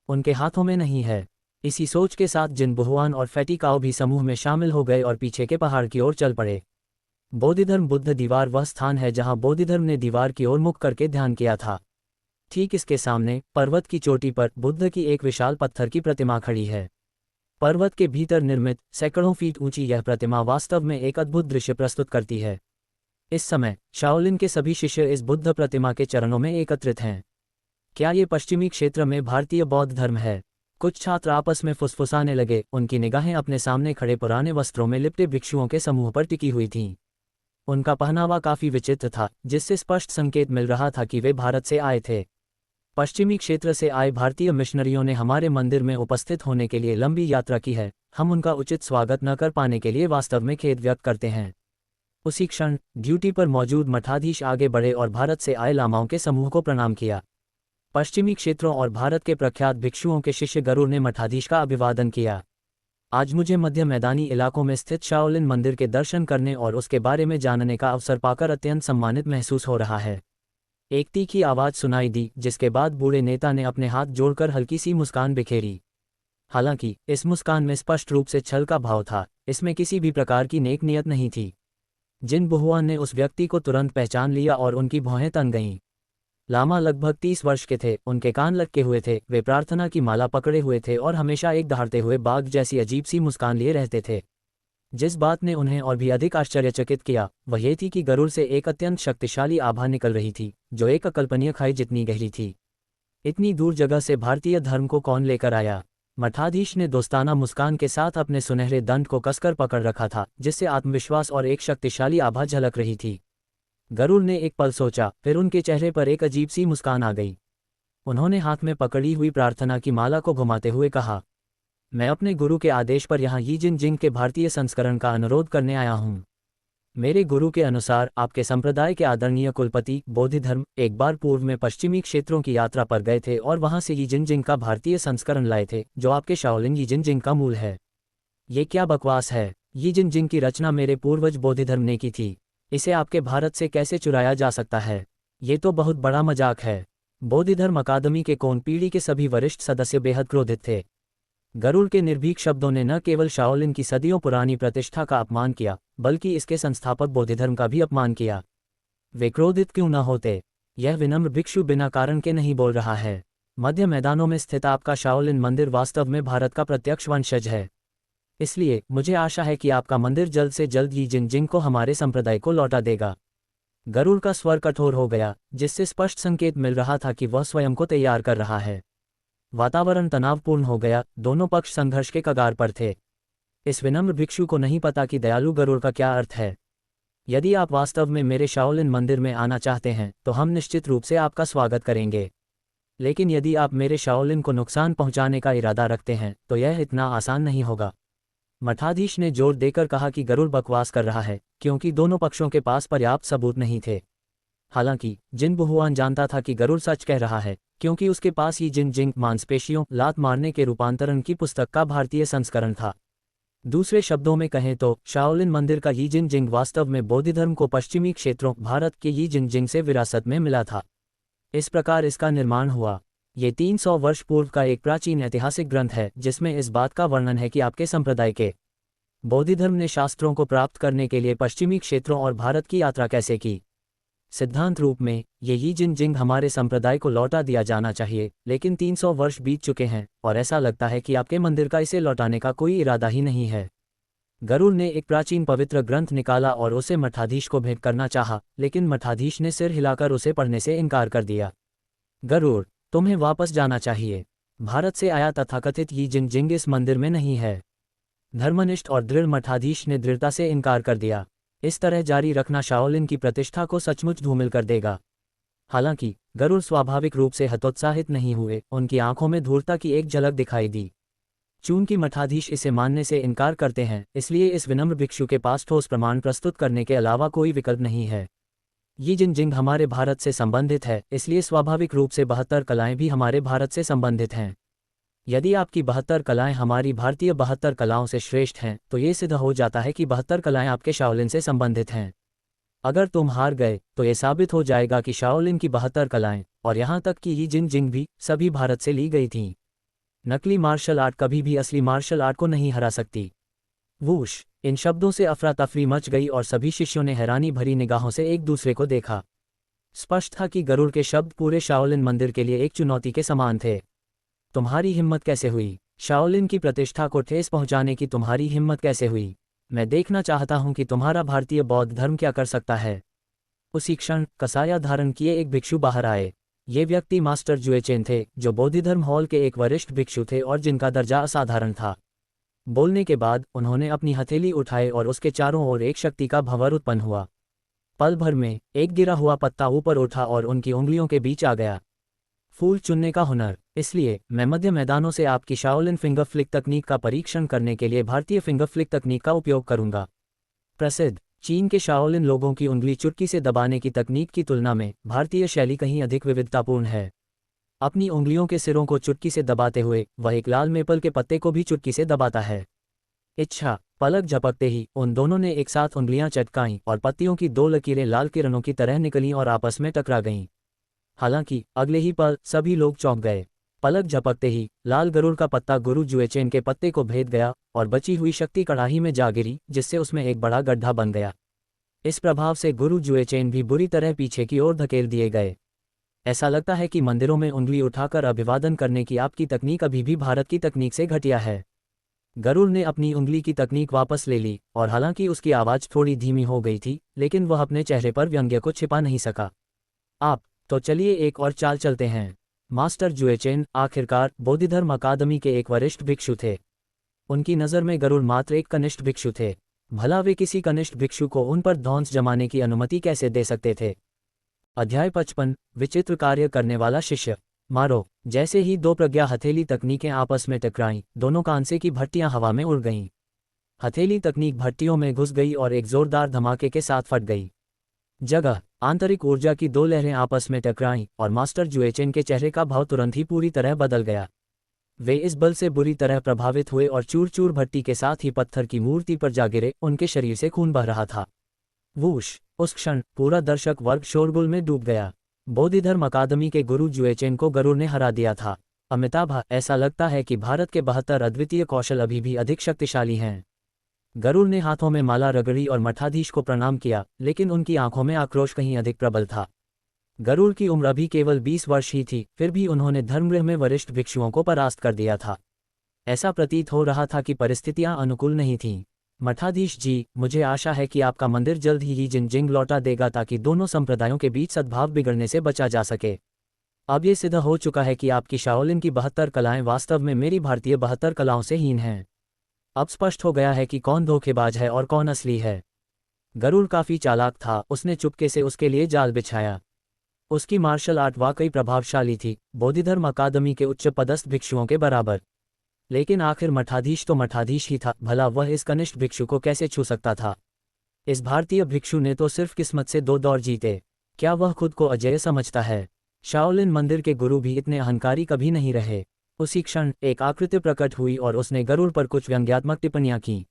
उनके हाथों में नहीं है? इसी सोच के साथ जिनहुआन और फैटी काओ भी समूह में शामिल हो गए और पीछे के पहाड़ की ओर चल पड़े। बोधिधर्म बुद्ध दीवार वह स्थान है जहां बोधिधर्म ने दीवार की ओर मुख करके ध्यान किया था। ठीक इसके सामने पर्वत की चोटी पर बुद्ध की एक विशाल पत्थर की प्रतिमा खड़ी है। पर्वत के भीतर निर्मित सैकड़ों फीट ऊंची यह प्रतिमा वास्तव में एक अद्भुत दृश्य प्रस्तुत करती है। इस समय शाओलिन के सभी शिष्य इस बुद्ध प्रतिमा के चरणों में एकत्रित हैं। क्या ये पश्चिमी क्षेत्र में भारतीय बौद्ध धर्म है? कुछ छात्र आपस में फुसफुसाने लगे, उनकी निगाहें अपने सामने खड़े पुराने वस्त्रों में लिपटे भिक्षुओं के समूह पर टिकी हुई थीं। उनका पहनावा काफी विचित्र था, जिससे स्पष्ट संकेत मिल रहा था कि वे भारत से आए थे। पश्चिमी क्षेत्र से आए भारतीय मिशनरियों ने हमारे मंदिर में उपस्थित होने के लिए लंबी यात्रा की है। हम उनका उचित स्वागत न कर पाने के लिए वास्तव में खेद व्यक्त करते हैं। उसी क्षण ड्यूटी पर मौजूद मठाधीश आगे बढ़े और भारत से आए लामाओं के समूह को प्रणाम किया। पश्चिमी क्षेत्रों और भारत के प्रख्यात भिक्षुओं के शिष्य गरुड़ ने मठाधीश का अभिवादन किया। आज मुझे मध्य मैदानी इलाकों में स्थित शाओलिन मंदिर के दर्शन करने और उसके बारे में जानने का अवसर पाकर अत्यंत सम्मानित महसूस हो रहा है। एक तीखी आवाज सुनाई दी, जिसके बाद बूढ़े नेता ने अपने हाथ जोड़कर हल्की सी मुस्कान बिखेरी। हालांकि इस मुस्कान में स्पष्ट रूप से छल का भाव था, इसमें किसी भी प्रकार की नेक नियत नहीं थी। जिनहुआन ने उस व्यक्ति को तुरंत पहचान लिया और उनकी भौहें तन गईं। लामा लगभग 30 वर्ष के थे, उनके कान लटके हुए थे, वे प्रार्थना की माला पकड़े हुए थे और हमेशा एक दहाड़ते हुए बाघ जैसी अजीब सी मुस्कान लिए रहते थे। जिस बात ने उन्हें और भी अधिक आश्चर्यचकित किया वह ये थी कि गरुड़ से एक अत्यंत शक्तिशाली आभा निकल रही थी, जो एक अकल्पनीय खाई जितनी गहरी थी। इतनी दूर जगह से भारतीय धर्म को कौन लेकर आया? मठाधीश ने दोस्ताना मुस्कान के साथ अपने सुनहरे दंड को कसकर पकड़ रखा था, जिससे आत्मविश्वास और एक शक्तिशाली आभा झलक रही थी। गरुड़ ने एक पल सोचा, फिर उनके चेहरे पर एक अजीब सी मुस्कान आ गई। उन्होंने हाथ में पकड़ी हुई प्रार्थना की माला को घुमाते हुए कहा, मैं अपने गुरु के आदेश पर यहाँ यी जिंग जिंग के भारतीय संस्करण का अनुरोध करने आया हूँ। मेरे गुरु के अनुसार आपके संप्रदाय के आदरणीय कुलपति बोधिधर्म एक बार पूर्व में पश्चिमी क्षेत्रों की यात्रा पर गए थे और वहां से यी जिंग जिंग का भारतीय संस्करण लाए थे, जो आपके शाओलिन यी जिंग जिंग का मूल है। ये क्या बकवास है? यी जिंग जिंग की रचना मेरे पूर्वज बोधिधर्म ने की थी। इसे आपके भारत से कैसे चुराया जा सकता है? ये तो बहुत बड़ा मजाक है। बोधिधर्म अकादमी के कोन पीढ़ी के सभी वरिष्ठ सदस्य बेहद क्रोधित थे। गरुड़ के निर्भीक शब्दों ने न केवल शाओलिन की सदियों पुरानी प्रतिष्ठा का अपमान किया, बल्कि इसके संस्थापक बोधिधर्म का भी अपमान किया। वे क्रोधित क्यों न होते? यह विनम्र भिक्षु बिना कारण के नहीं बोल रहा है। मध्य मैदानों में स्थित आपका शाओलिन मंदिर वास्तव में भारत का प्रत्यक्ष वंशज है। इसलिए मुझे आशा है कि आपका मंदिर जल्द से जल्द यी जिनजिंग को हमारे संप्रदाय को लौटा देगा। गरुड़ का स्वर कठोर हो गया, जिससे स्पष्ट संकेत मिल रहा था कि वह स्वयं को तैयार कर रहा है। वातावरण तनावपूर्ण हो गया, दोनों पक्ष संघर्ष के कगार पर थे। इस विनम्र भिक्षु को नहीं पता कि दयालु गरुड़ का क्या अर्थ है। यदि आप वास्तव में मेरे शाओलिन मंदिर में आना चाहते हैं तो हम निश्चित रूप से आपका स्वागत करेंगे, लेकिन यदि आप मेरे शाओलिन को नुकसान पहुंचाने का इरादा रखते हैं तो यह इतना आसान नहीं होगा। मठाधीश ने जोर देकर कहा कि गरुड़ बकवास कर रहा है, क्योंकि दोनों पक्षों के पास पर्याप्त सबूत नहीं थे। हालांकि जिन बहुआन जानता था कि गरुड़ सच कह रहा है, क्योंकि उसके पास यी जिनजिंग मांसपेशियों लात मारने के रूपांतरण की पुस्तक का भारतीय संस्करण था। दूसरे शब्दों में कहें तो शाओलिन मंदिर का यी जिनजिंग वास्तव में बौद्ध धर्म को पश्चिमी क्षेत्रों भारत के यी जिनजिंग से विरासत में मिला था। इस प्रकार इसका निर्माण हुआ। ये 300 वर्ष पूर्व का एक प्राचीन ऐतिहासिक ग्रंथ है जिसमें इस बात का वर्णन है कि आपके संप्रदाय के बौद्ध धर्म ने शास्त्रों को प्राप्त करने के लिए पश्चिमी क्षेत्रों और भारत की यात्रा कैसे की। सिद्धांत रूप में ये यी जिनजिंग हमारे संप्रदाय को लौटा दिया जाना चाहिए, लेकिन 300 वर्ष बीत चुके हैं और ऐसा लगता है कि आपके मंदिर का इसे लौटाने का कोई इरादा ही नहीं है। गरुड़ ने एक प्राचीन पवित्र ग्रंथ निकाला और उसे मठाधीश को भेंट करना चाहा, लेकिन मठाधीश ने सिर हिलाकर उसे पढ़ने से इनकार कर दिया। गरुड़, तुम्हें वापस जाना चाहिए। भारत से आया तथाकथित यी जिनजिंग इस मंदिर में नहीं है। धर्मनिष्ठ और दृढ़ मठाधीश ने दृढ़ता से इनकार कर दिया। इस तरह जारी रखना शाओलिन की प्रतिष्ठा को सचमुच धूमिल कर देगा। हालांकि गरुड़ स्वाभाविक रूप से हतोत्साहित नहीं हुए, उनकी आंखों में धूर्तता की एक झलक दिखाई दी। चूंकि मठाधीश इसे मानने से इनकार करते हैं, इसलिए इस विनम्र भिक्षु के पास ठोस प्रमाण प्रस्तुत करने के अलावा कोई विकल्प नहीं है। यी जिनजिंग हमारे भारत से संबंधित है, इसलिए स्वाभाविक रूप से 72 कलाएं भी हमारे भारत से संबंधित हैं। यदि आपकी 72 कलाएं हमारी भारतीय 72 कलाओं से श्रेष्ठ हैं, तो ये सिद्ध हो जाता है कि 72 कलाएं आपके शाओलिन से संबंधित हैं। अगर तुम हार गए तो ये साबित हो जाएगा कि शाओलिन की 72 कलाएं, और यहाँ तक कि यी जिनजिंग भी, सभी भारत से ली गई थीं। नकली मार्शल आर्ट कभी भी असली मार्शल आर्ट को नहीं हरा सकती। वूश! इन शब्दों से अफरा तफरी मच गई और सभी शिष्यों ने हैरानी भरी निगाहों से एक दूसरे को देखा। स्पष्ट था कि गरुड़ के शब्द पूरे शाओलिन मंदिर के लिए एक चुनौती के समान थे। तुम्हारी हिम्मत कैसे हुई? शाओलिन की प्रतिष्ठा को ठेस पहुंचाने की तुम्हारी हिम्मत कैसे हुई? मैं देखना चाहता हूं कि तुम्हारा भारतीय बौद्ध धर्म क्या कर सकता है। उसी क्षण कसाया धारण किए एक भिक्षु बाहर आए। ये व्यक्ति मास्टर जुएचेन थे, जो बौद्ध धर्म हॉल के एक वरिष्ठ भिक्षु थे और जिनका दर्जा असाधारण था। बोलने के बाद उन्होंने अपनी हथेली उठाई और उसके चारों ओर एक शक्ति का भंवर उत्पन्न हुआ। पल भर में एक गिरा हुआ पत्ता ऊपर उठा और उनकी उंगलियों के बीच आ गया। फूल चुनने का हुनर। इसलिए मैं मध्य मैदानों से आपकी शाओलिन फिंगर फ्लिक तकनीक का परीक्षण करने के लिए भारतीय फिंगर फ्लिक तकनीक का उपयोग करूंगा। प्रसिद्ध चीन के शाओलिन लोगों की उंगली चुटकी से दबाने की तकनीक की तुलना में भारतीय शैली कहीं अधिक विविधतापूर्ण है। अपनी उंगलियों के सिरों को चुटकी से दबाते हुए वह एक लाल मेपल के पत्ते को भी चुटकी से दबाता है। इच्छा! पलक झपकते ही उन दोनों ने एक साथ उंगलियां चटकाईं और पत्तियों की दो लकीरें लाल किरणों की तरह निकलीं और आपस में टकरा गईं। हालांकि अगले ही पल सभी लोग चौंक गए। पलक झपकते ही लाल गरुड़ का पत्ता गुरु जुएचेन के पत्ते को भेद गया और बची हुई शक्ति कड़ाही में जा गिरी, जिससे उसमें एक बड़ा गड्ढा बन गया। इस प्रभाव से गुरु जुएचेन भी बुरी तरह पीछे की ओर धकेल दिए गए। ऐसा लगता है कि मंदिरों में उंगली उठाकर अभिवादन करने की आपकी तकनीक अभी भी भारत की तकनीक से घटिया है। गरुड़ ने अपनी उंगली की तकनीक वापस ले ली और हालांकि उसकी आवाज़ थोड़ी धीमी हो गई थी, लेकिन वह अपने चेहरे पर व्यंग्य को छिपा नहीं सका। तो चलिए एक और चाल चलते हैं। मास्टर जुएचेन आखिरकार बौद्ध धर्म अकादमी के एक वरिष्ठ भिक्षु थे। उनकी नज़र में गरुड़ मात्र एक कनिष्ठ भिक्षु थे। भला वे किसी कनिष्ठ भिक्षु को उन पर धौंस जमाने की अनुमति कैसे दे सकते थे? अध्याय 55 विचित्र कार्य करने वाला शिष्य। मारो! जैसे ही दो प्रज्ञा हथेली तकनीकें आपस में टकराईं, दोनों कांसे की भट्टियां हवा में उड़ गईं। हथेली तकनीक भट्टियों में घुस गई और एक जोरदार धमाके के साथ फट गई। जगह आंतरिक ऊर्जा की दो लहरें आपस में टकराईं और मास्टर जुएचेन के चेहरे का भाव तुरंत ही पूरी तरह बदल गया। वे इस बल से बुरी तरह प्रभावित हुए और चूर चूर भट्टी के साथ ही पत्थर की मूर्ति पर जा गिरे। उनके शरीर से खून बह रहा था। वूश! उस क्षण पूरा दर्शक वर्ग शोरगुल में डूब गया। बौद्ध धर्म अकादमी के गुरु जुएचेन को गरुड़ ने हरा दिया था। अमिताभ, ऐसा लगता है कि भारत के 72 अद्वितीय कौशल अभी भी अधिक शक्तिशाली हैं। गरुड़ ने हाथों में माला रगड़ी और मठाधीश को प्रणाम किया, लेकिन उनकी आंखों में आक्रोश कहीं अधिक प्रबल था। गरुड़ की उम्र अभी केवल 20 वर्ष ही थी, फिर भी उन्होंने धर्मगृह में वरिष्ठ भिक्षुओं को परास्त कर दिया था। ऐसा प्रतीत हो रहा था कि परिस्थितियां अनुकूल नहीं थीं। मठाधीश जी, मुझे आशा है कि आपका मंदिर जल्द ही जिंजिंग लौटा देगा ताकि दोनों संप्रदायों के बीच सद्भाव बिगड़ने से बचा जा सके। अब ये सिद्ध हो चुका है कि आपकी शाओलिन की 72 कलाएं वास्तव में मेरी भारतीय 72 कलाओं से हीन हैं। अब स्पष्ट हो गया है कि कौन धोखेबाज है और कौन असली है। गरुड़ काफी चालाक था, उसने चुपके से उसके लिए जाल बिछाया। उसकी मार्शल आर्ट वाकई प्रभावशाली थी, बोधिधर्म अकादमी के उच्च पदस्थ भिक्षुओं के बराबर। लेकिन आखिर मठाधीश तो मठाधीश ही था, भला वह इस कनिष्ठ भिक्षु को कैसे छू सकता था। इस भारतीय भिक्षु ने तो सिर्फ किस्मत से 2 दौर जीते। क्या वह खुद को अजेय समझता है? शाओलिन मंदिर के गुरु भी इतने अहंकारी कभी नहीं रहे। उसी क्षण एक आकृति प्रकट हुई और उसने गरुड़ पर कुछ व्यंग्यात्मक टिप्पणियां की।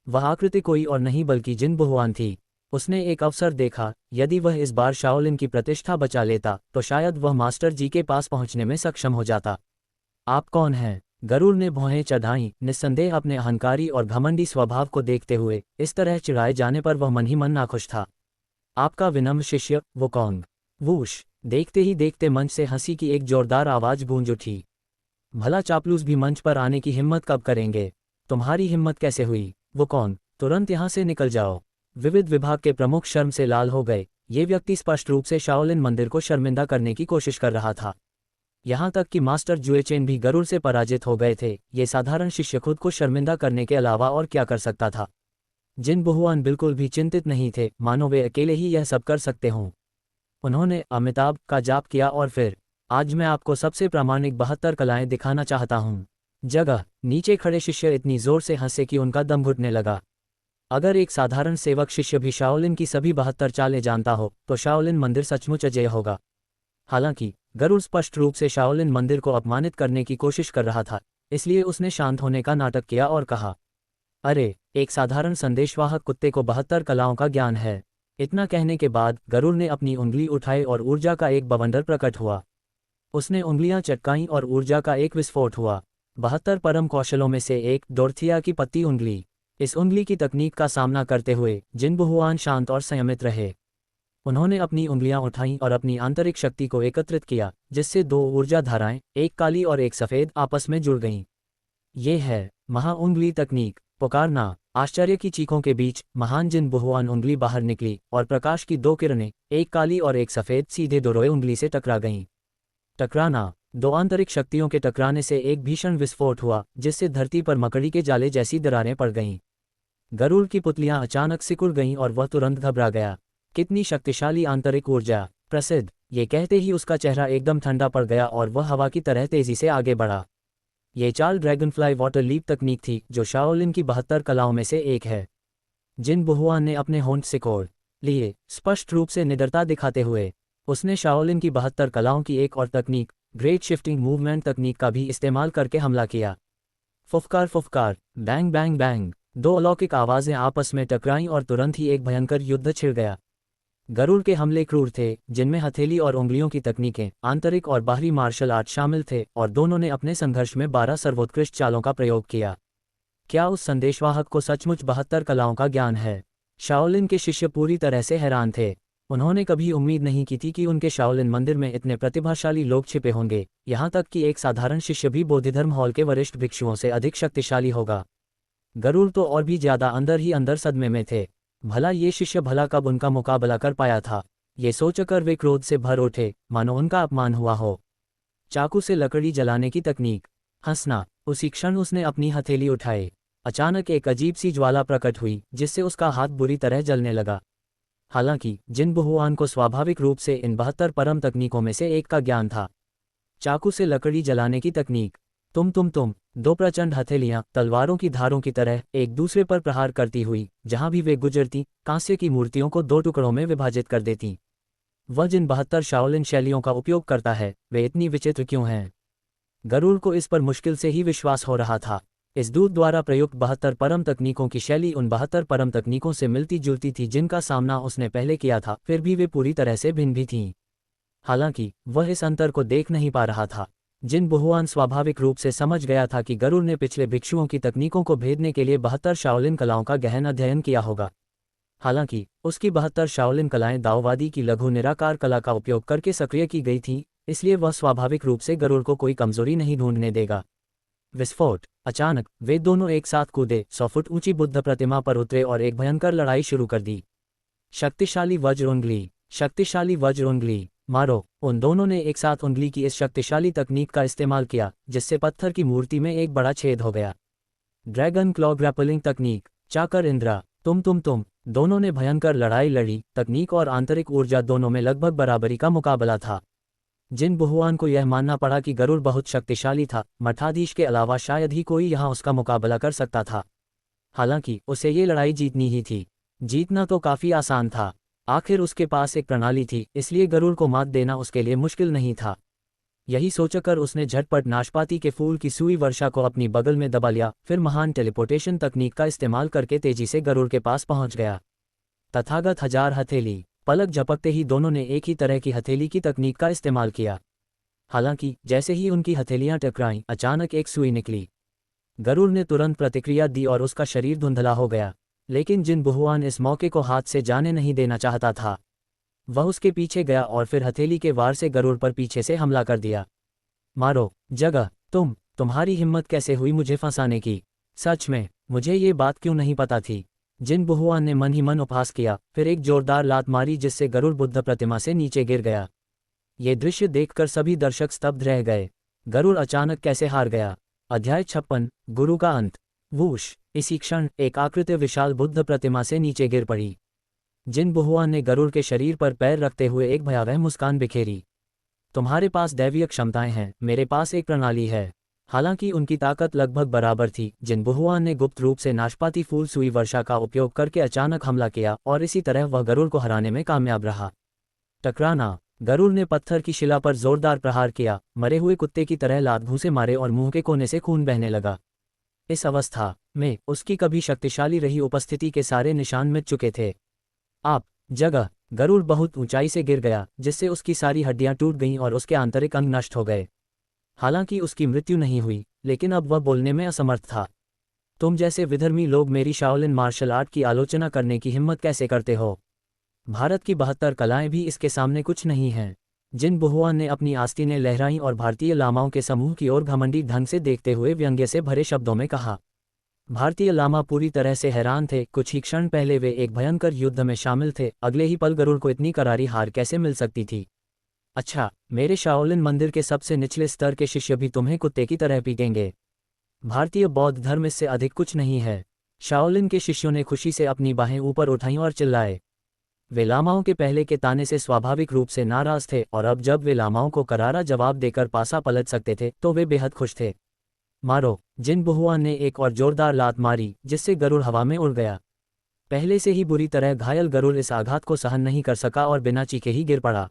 वह आकृति कोई और नहीं बल्कि जिन बहुआन थी। उसने एक अवसर देखा, यदि वह इस बार शाओलिन की प्रतिष्ठा बचा लेता तो शायद वह मास्टर जी के पास पहुंचने में सक्षम हो जाता। आप कौन हैं? गरुड़ ने भौहें चढ़ाईं, निस्संदेह अपने अहंकारी और घमंडी स्वभाव को देखते हुए। इस तरह चिढ़ाए जाने पर वह मन ही मन नाखुश था। आपका विनम्र शिष्य, वो कौन? वूश! देखते ही देखते मंच से हंसी की एक जोरदार आवाज गूंज उठी। भला चापलूस भी मंच पर आने की हिम्मत कब करेंगे? तुम्हारी हिम्मत कैसे हुई? वो कौन? तुरंत यहाँ से निकल जाओ। विविध विभाग के प्रमुख शर्म से लाल हो गए। ये व्यक्ति स्पष्ट रूप से शाओलिन मंदिर को शर्मिंदा करने की कोशिश कर रहा था। यहाँ तक कि मास्टर जुएचेन भी गरुड़ से पराजित हो गए थे। ये साधारण शिष्य खुद को शर्मिंदा करने के अलावा और क्या कर सकता था? जिन बहुआन बिल्कुल भी चिंतित नहीं थे, मानो वे अकेले ही यह सब कर सकते हों। उन्होंने अमिताभ का जाप किया और फिर, आज मैं आपको सबसे प्रामाणिक 72 कलाएं दिखाना चाहता हूँ। जगह नीचे खड़े शिष्य इतनी जोर से हंसे कि उनका दम घुटने लगा। अगर एक साधारण सेवक शिष्य भी शाओलिन की सभी 72 चालें जानता हो तो शाओलिन मंदिर सचमुच अजेय होगा। हालांकि गरुड़ स्पष्ट रूप से शाओलिन मंदिर को अपमानित करने की कोशिश कर रहा था, इसलिए उसने शांत होने का नाटक किया और कहा, अरे, एक साधारण संदेशवाहक कुत्ते को 72 कलाओं का ज्ञान है। इतना कहने के बाद गरुड़ ने अपनी उंगली उठाई और ऊर्जा का एक बवंडर प्रकट हुआ। उसने उंगलियां चटकाईं और ऊर्जा का एक विस्फोट हुआ। 72 परम कौशलों में से एक, डोरथिया की पत्ती उंगली। इस उंगली की तकनीक का सामना करते हुए जिन बहुआन शांत और संयमित रहे। उन्होंने अपनी उंगलियां उठाईं और अपनी आंतरिक शक्ति को एकत्रित किया, जिससे 2 ऊर्जा धाराएं, एक काली और एक सफेद, आपस में जुड़ गईं। ये है महाउंगली तकनीक। पुकारना! आश्चर्य की चीखों के बीच महान जिन बहुआन उंगली बाहर निकली और प्रकाश की 2 किरणें, एक काली और एक सफेद, सीधे दोरोए उंगली से टकरा गईं। टकराना! 2 आंतरिक शक्तियों के टकराने से एक भीषण विस्फोट हुआ, जिससे धरती पर मकड़ी के जाले जैसी दरारें पड़ गईं। गरुड़ की पुतलियां अचानक सिकुड़ गईं और वह तुरंत घबरा गया। कितनी शक्तिशाली आंतरिक ऊर्जा! प्रसिद्ध! ये कहते ही उसका चेहरा एकदम ठंडा पड़ गया और वह हवा की तरह तेजी से आगे बढ़ा। ये चाल ड्रैगनफ्लाई वाटर लीप तकनीक थी, जो शाओलिन की 72 कलाओं में से एक है। जिन बहुआन ने अपने होंठ सिकोड़ लिए, स्पष्ट रूप से निडरता दिखाते हुए। उसने शाओलिन की 72 कलाओं की एक और तकनीक, ग्रेट शिफ्टिंग मूवमेंट तकनीक का भी इस्तेमाल करके हमला किया। फुफकार फुफकार, बैंग बैंग बैंग, 2 अलौकिक आवाजें आपस में टकराईं और तुरंत ही एक भयंकर युद्ध छिड़ गया। गरुड़ के हमले क्रूर थे, जिनमें हथेली और उंगलियों की तकनीकें, आंतरिक और बाहरी मार्शल आर्ट शामिल थे, और दोनों ने अपने संघर्ष में 12 सर्वोत्कृष्ट चालों का प्रयोग किया। क्या उस संदेशवाहक को सचमुच 72 कलाओं का ज्ञान है? शाओलिन के शिष्य पूरी तरह से हैरान थे। उन्होंने कभी उम्मीद नहीं की थी कि उनके शाओलिन मंदिर में इतने प्रतिभाशाली लोग छिपे होंगे, यहाँ तक कि एक साधारण शिष्य भी बोधिधर्म हॉल के वरिष्ठ भिक्षुओं से अधिक शक्तिशाली होगा। गरुड़ तो और भी ज्यादा अंदर ही अंदर सदमे में थे। भला ये शिष्य भला कब उनका मुकाबला कर पाया था? ये सोचकर वे क्रोध से भर उठे, मानो उनका अपमान हुआ हो। चाकू से लकड़ी जलाने की तकनीक। हंसना! उसी क्षण उसने अपनी हथेली उठाई। अचानक एक अजीब सी ज्वाला प्रकट हुई, जिससे उसका हाथ बुरी तरह जलने लगा। हालांकि जिन बहुआन को स्वाभाविक रूप से इन 72 परम तकनीकों में से एक का ज्ञान था। चाकू से लकड़ी जलाने की तकनीक। तुम 2 प्रचंड हथेलियां, तलवारों की धारों की तरह, एक दूसरे पर प्रहार करती हुई, जहां भी वे गुजरती, कांस्य की मूर्तियों को 2 टुकड़ों में विभाजित कर देती। वह जिन 72 शाओलिन शैलियों का उपयोग करता है, वे इतनी विचित्र क्यों हैं? गरुड़ को इस पर मुश्किल से ही विश्वास हो रहा था। इस दूत द्वारा प्रयुक्त 72 परम तकनीकों की शैली उन 72 परम तकनीकों से मिलती जुलती थी जिनका सामना उसने पहले किया था, फिर भी वे पूरी तरह से भिन्न भी थीं। हालांकि वह इस अंतर को देख नहीं पा रहा था। जिन बहुआन स्वाभाविक रूप से समझ गया था कि गरुड़ ने पिछले भिक्षुओं की तकनीकों को भेदने के लिए 72 शाओलिन कलाओं का गहन अध्ययन किया होगा। हालांकि उसकी 72 शाओलिन कलाएं दाओवादी की लघु निराकार कला का उपयोग करके सक्रिय की गई थीं, इसलिए वह स्वाभाविक रूप से गरुड़ को कोई कमजोरी नहीं ढूंढने देगा। विस्फोट। अचानक वे दोनों एक साथ कूदे, 100 फुट ऊंची बुद्ध प्रतिमा पर उतरे और एक भयंकर लड़ाई शुरू कर दी। शक्तिशाली वज्र उंगली, शक्तिशाली वज्र उंगली, मारो। उन दोनों ने एक साथ उंगली की इस शक्तिशाली तकनीक का इस्तेमाल किया, जिससे पत्थर की मूर्ति में एक बड़ा छेद हो गया। ड्रैगन क्लॉ ग्रैपलिंग तकनीक, चाकर इंद्रा, तुम दोनों ने भयंकर लड़ाई लड़ी। तकनीक और आंतरिक ऊर्जा दोनों में लगभग बराबरी का मुकाबला था। जिन बहुआन को यह मानना पड़ा कि गरुड़ बहुत शक्तिशाली था, मठाधीश के अलावा शायद ही कोई यहाँ उसका मुकाबला कर सकता था। हालांकि उसे ये लड़ाई जीतनी ही थी। जीतना तो काफ़ी आसान था, आखिर उसके पास एक प्रणाली थी, इसलिए गरुड़ को मात देना उसके लिए मुश्किल नहीं था। यही सोचकर उसने झटपट नाशपाती के फूल की सुई वर्षा को अपनी बगल में दबा लिया, फिर महान टेलीपोर्टेशन तकनीक का इस्तेमाल करके तेजी से गरुड़ के पास पहुंच गया। तथागत हजार हथेली। पलक झपकते ही दोनों ने एक ही तरह की हथेली की तकनीक का इस्तेमाल किया। हालांकि जैसे ही उनकी हथेलियां टकराईं, अचानक एक सुई निकली। गरुड़ ने तुरंत प्रतिक्रिया दी और उसका शरीर धुंधला हो गया, लेकिन जिन बहुआन इस मौके को हाथ से जाने नहीं देना चाहता था। वह उसके पीछे गया और फिर हथेली के वार से गरुड़ पर पीछे से हमला कर दिया। मारो। जगह। तुम्हारी हिम्मत कैसे हुई मुझे फंसाने की? सच में मुझे ये बात क्यों नहीं पता थी? जिन बहुआन ने मन ही मन उपहास किया, फिर एक जोरदार लात मारी जिससे गरुड़ बुद्ध प्रतिमा से नीचे गिर गया। ये दृश्य देखकर सभी दर्शक स्तब्ध रह गए। गरुड़ अचानक कैसे हार गया? अध्याय 56, गुरु का अंत। वूश। इसी क्षण एक आकृति विशाल बुद्ध प्रतिमा से नीचे गिर पड़ी। जिन बहुआन ने गरुड़ के शरीर पर पैर रखते हुए एक भयावह मुस्कान बिखेरी। तुम्हारे पास दैवीय क्षमताएं हैं, मेरे पास एक प्रणाली है। हालांकि उनकी ताकत लगभग बराबर थी। जिन बहुआन ने गुप्त रूप से नाशपाती फूल सुई वर्षा का उपयोग करके अचानक हमला किया और इसी तरह वह गरुड़ को हराने में कामयाब रहा। टकराना। गरुड़ ने पत्थर की शिला पर जोरदार प्रहार किया, मरे हुए कुत्ते की तरह लात घूंसे मारे और मुंह के कोने से खून बहने लगा। इस अवस्था में उसकी कभी शक्तिशाली रही उपस्थिति के सारे निशान मिट चुके थे। आप। जगह। गरुड़ बहुत ऊंचाई से गिर गया, जिससे उसकी सारी हड्डियां टूट गईं और उसके आंतरिक अंग नष्ट हो गए। हालांकि उसकी मृत्यु नहीं हुई, लेकिन अब वह बोलने में असमर्थ था। तुम जैसे विधर्मी लोग मेरी शाओलिन मार्शल आर्ट की आलोचना करने की हिम्मत कैसे करते हो? भारत की 72 कलाएं भी इसके सामने कुछ नहीं हैं। जिन बहुआन ने अपनी आस्तीनें लहराईं और भारतीय लामाओं के समूह की ओर घमंडी ढंग से देखते हुए व्यंग्य से भरे शब्दों में कहा। भारतीय लामा पूरी तरह से हैरान थे। कुछ ही क्षण पहले वे एक भयंकर युद्ध में शामिल थे, अगले ही पल गरुड़ को इतनी करारी हार कैसे मिल सकती थी? अच्छा, मेरे शाओलिन मंदिर के सबसे निचले स्तर के शिष्य भी तुम्हें कुत्ते की तरह पीटेंगे। भारतीय बौद्ध धर्म इससे अधिक कुछ नहीं है। शाओलिन के शिष्यों ने खुशी से अपनी बाहें ऊपर उठाईं और चिल्लाए। वे लामाओं के पहले के ताने से स्वाभाविक रूप से नाराज थे, और अब जब वे लामाओं को करारा जवाब देकर पासा पलट सकते थे तो वे बेहद खुश थे। मारो। जिन बहुआन ने एक और जोरदार लात मारी, जिससे गरुड़ हवा में उड़ गया। पहले से ही बुरी तरह घायल गरुड़ इस आघात को सहन नहीं कर सका और बिना चीखे ही गिर पड़ा।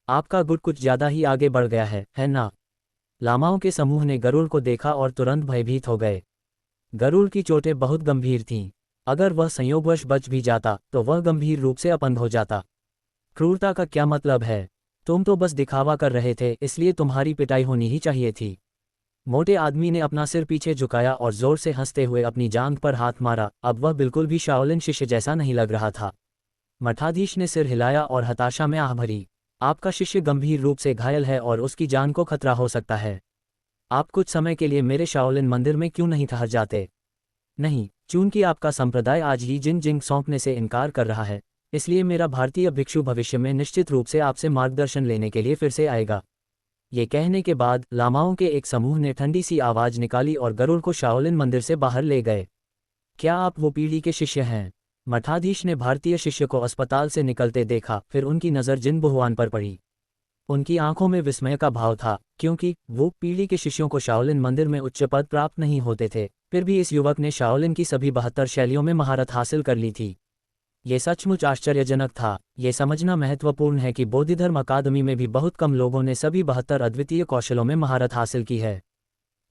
आपका गुट कुछ ज्यादा ही आगे बढ़ गया है ना? लामाओं के समूह ने गरुड़ को देखा और तुरंत भयभीत हो गए। गरुड़ की चोटें बहुत गंभीर थीं। अगर वह संयोगवश बच भी जाता तो वह गंभीर रूप से अपंग हो जाता। क्रूरता का क्या मतलब है? तुम तो बस दिखावा कर रहे थे, इसलिए तुम्हारी पिटाई होनी ही चाहिए थी। मोटे आदमी ने अपना सिर पीछे झुकाया और जोर से हंसते हुए अपनी जांघ पर हाथ मारा। अब वह बिल्कुल भी शाओलिन शिष्य जैसा नहीं लग रहा था। मठाधीश ने सिर हिलाया और हताशा में आह भरी। आपका शिष्य गंभीर रूप से घायल है और उसकी जान को खतरा हो सकता है। आप कुछ समय के लिए मेरे शाओलिन मंदिर में क्यों नहीं ठहर जाते? नहीं, चूंकि आपका संप्रदाय आज ही जिंग सौंपने से इनकार कर रहा है, इसलिए मेरा भारतीय भिक्षु भविष्य में निश्चित रूप से आपसे मार्गदर्शन लेने के लिए फिर से आएगा। ये कहने के बाद लामाओं के एक समूह ने ठंडी सी आवाज निकाली और गरुड़ को शाओलिन मंदिर से बाहर ले गए। क्या आप वो पीढ़ी के शिष्य हैं? मठाधीश ने भारतीय शिष्य को अस्पताल से निकलते देखा, फिर उनकी नज़र जिन बहुआन पर पड़ी। उनकी आंखों में विस्मय का भाव था, क्योंकि वो पीढ़ी के शिष्यों को शाओलिन मंदिर में उच्च पद प्राप्त नहीं होते थे। फिर भी इस युवक ने शाओलिन की सभी 72 शैलियों में महारत हासिल कर ली थी। ये सचमुच आश्चर्यजनक था। ये समझना महत्वपूर्ण है कि बोधिधर्म अकादमी में भी बहुत कम लोगों ने सभी 72 अद्वितीय कौशलों में महारत हासिल की है।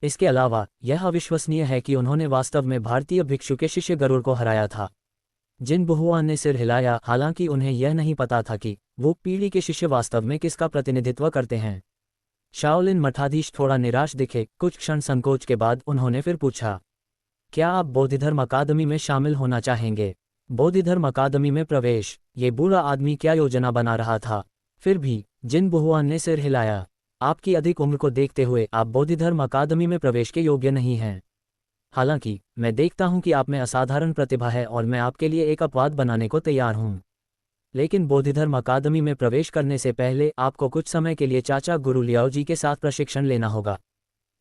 इसके अलावा यह अविश्वसनीय है कि उन्होंने वास्तव में भारतीय भिक्षु के शिष्य गरुड़ को हराया था। जिन बहुआन ने सिर हिलाया, हालांकि उन्हें यह नहीं पता था कि वो पीढ़ी के शिष्य वास्तव में किसका प्रतिनिधित्व करते हैं। शाओलिन मठाधीश थोड़ा निराश दिखे। कुछ क्षण संकोच के बाद उन्होंने फिर पूछा, क्या आप बोधिधर्म अकादमी में शामिल होना चाहेंगे? बोधिधर्म अकादमी में प्रवेश। ये बूढ़ा आदमी क्या योजना बना रहा था? फिर भी जिन बहुआन ने सिर हिलाया। आपकी अधिक उम्र को देखते हुए आप बोधिधर्म अकादमी में प्रवेश के योग्य नहीं हैं। हालांकि मैं देखता हूं कि आप में असाधारण प्रतिभा है और मैं आपके लिए एक अपवाद बनाने को तैयार हूं। लेकिन बोधिधर्म अकादमी में प्रवेश करने से पहले आपको कुछ समय के लिए चाचा गुरु लियाओ जी के साथ प्रशिक्षण लेना होगा।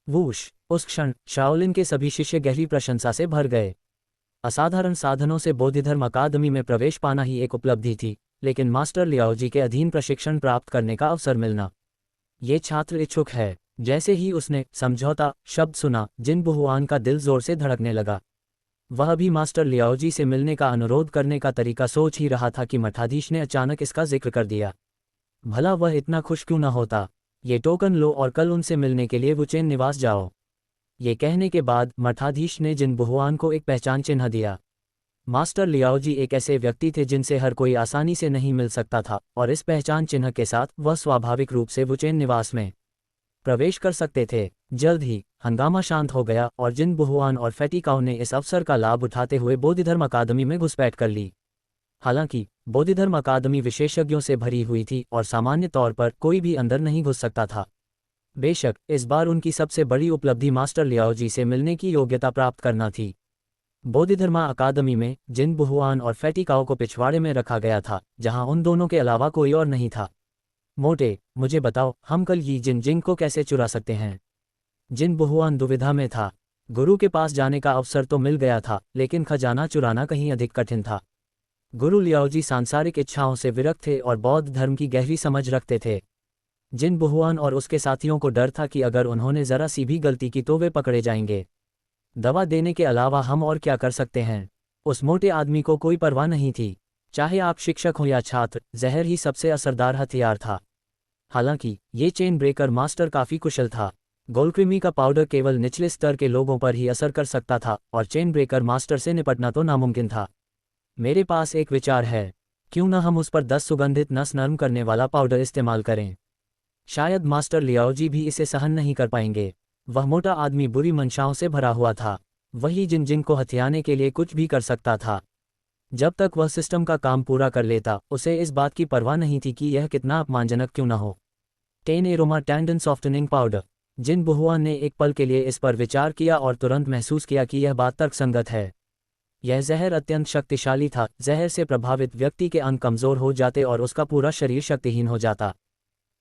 वूश! उस क्षण शाओलिन के सभी शिष्य गहरी प्रशंसा से भर गए। असाधारण साधनों से बोधिधर्म अकादमी में प्रवेश पाना ही एक उपलब्धि थी, लेकिन मास्टर लियाओ जी के अधीन प्रशिक्षण प्राप्त करने का अवसर मिलना, ये छात्र इच्छुक है। जैसे ही उसने समझौता शब्द सुना, जिन बहुआन का दिल जोर से धड़कने लगा। वह भी मास्टर लियाओ जी से मिलने का अनुरोध करने का तरीका सोच ही रहा था कि मठाधीश ने अचानक इसका जिक्र कर दिया। भला वह इतना खुश क्यों न होता। ये टोकन लो और कल उनसे मिलने के लिए वुचेन निवास जाओ। ये कहने के बाद मठाधीश ने जिन बहुआन को एक पहचान चिन्ह दिया। मास्टर लियाओ जी एक ऐसे व्यक्ति थे जिनसे हर कोई आसानी से नहीं मिल सकता था, और इस पहचान चिन्ह के साथ वह स्वाभाविक रूप से वुचेन निवास में प्रवेश कर सकते थे। जल्द ही हंगामा शांत हो गया और जिन बहुआन और फेटिकाओ ने इस अवसर का लाभ उठाते हुए बोधिधर्म अकादमी में घुसपैठ कर ली। हालांकि बोधिधर्म अकादमी विशेषज्ञों से भरी हुई थी और सामान्य तौर पर कोई भी अंदर नहीं घुस सकता था। बेशक इस बार उनकी सबसे बड़ी उपलब्धि मास्टर लियाओ जी से मिलने की योग्यता प्राप्त करना थी। बोधिधर्मा अकादमी में जिन बहुआन और फेटिकाओ को पिछवाड़े में रखा गया था, जहां उन दोनों के अलावा कोई और नहीं था। मोटे, मुझे बताओ, हम कल यी जिनजिंग को कैसे चुरा सकते हैं? जिन बहुआन दुविधा में था। गुरु के पास जाने का अवसर तो मिल गया था, लेकिन खजाना चुराना कहीं अधिक कठिन था। गुरु लियाओ जी सांसारिक इच्छाओं से विरक्त थे और बौद्ध धर्म की गहरी समझ रखते थे। जिन बहुआन और उसके साथियों को डर था कि अगर उन्होंने जरा सी भी गलती की तो वे पकड़े जाएंगे। दवा देने के अलावा हम और क्या कर सकते हैं? उस मोटे आदमी को कोई परवाह नहीं थी। चाहे आप शिक्षक हो या छात्र, जहर ही सबसे असरदार हथियार था। हालांकि ये चेन ब्रेकर मास्टर काफी कुशल था। गोलक्रिमी का पाउडर केवल निचले स्तर के लोगों पर ही असर कर सकता था और चेन ब्रेकर मास्टर से निपटना तो नामुमकिन था। मेरे पास एक विचार है, क्यों न हम उस पर 10 सुगंधित नस नरम करने वाला पाउडर इस्तेमाल करें? शायद मास्टर लियाओ जी भी इसे सहन नहीं कर पाएंगे। वह मोटा आदमी बुरी मंशाओं से भरा हुआ था। वही जिन को हथियाने के लिए कुछ भी कर सकता था। जब तक वह सिस्टम का काम पूरा कर लेता, उसे इस बात की परवाह नहीं थी कि यह कितना अपमानजनक क्यों न हो। 10 एरोमा टैंडन सॉफ्टनिंग पाउडर। जिन बहुआन ने एक पल के लिए इस पर विचार किया और तुरंत महसूस किया कि यह बात तर्कसंगत है। यह जहर अत्यंत शक्तिशाली था। जहर से प्रभावित व्यक्ति के अंग कमजोर हो जाते और उसका पूरा शरीर शक्तिहीन हो जाता।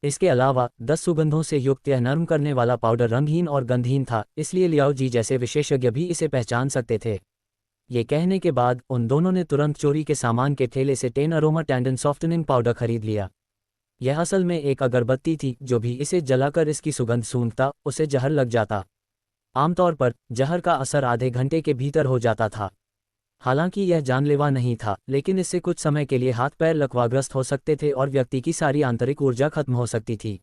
इसके अलावा 10 सुगंधों से युक्त यह नरम करने वाला पाउडर रंगहीन और गंधहीन था, इसलिए लियाओ जी जैसे विशेषज्ञ भी इसे पहचान सकते थे। ये कहने के बाद उन दोनों ने तुरंत चोरी के सामान के ठेले से 10 अरोमा टैंडन सॉफ्टनिंग पाउडर खरीद लिया। यह असल में एक अगरबत्ती थी। जो भी इसे जलाकर इसकी सुगंध सूंघता, उसे जहर लग जाता। आमतौर पर जहर का असर आधे घंटे के भीतर हो जाता था। हालांकि यह जानलेवा नहीं था, लेकिन इससे कुछ समय के लिए हाथ पैर लकवाग्रस्त हो सकते थे और व्यक्ति की सारी आंतरिक ऊर्जा खत्म हो सकती थी।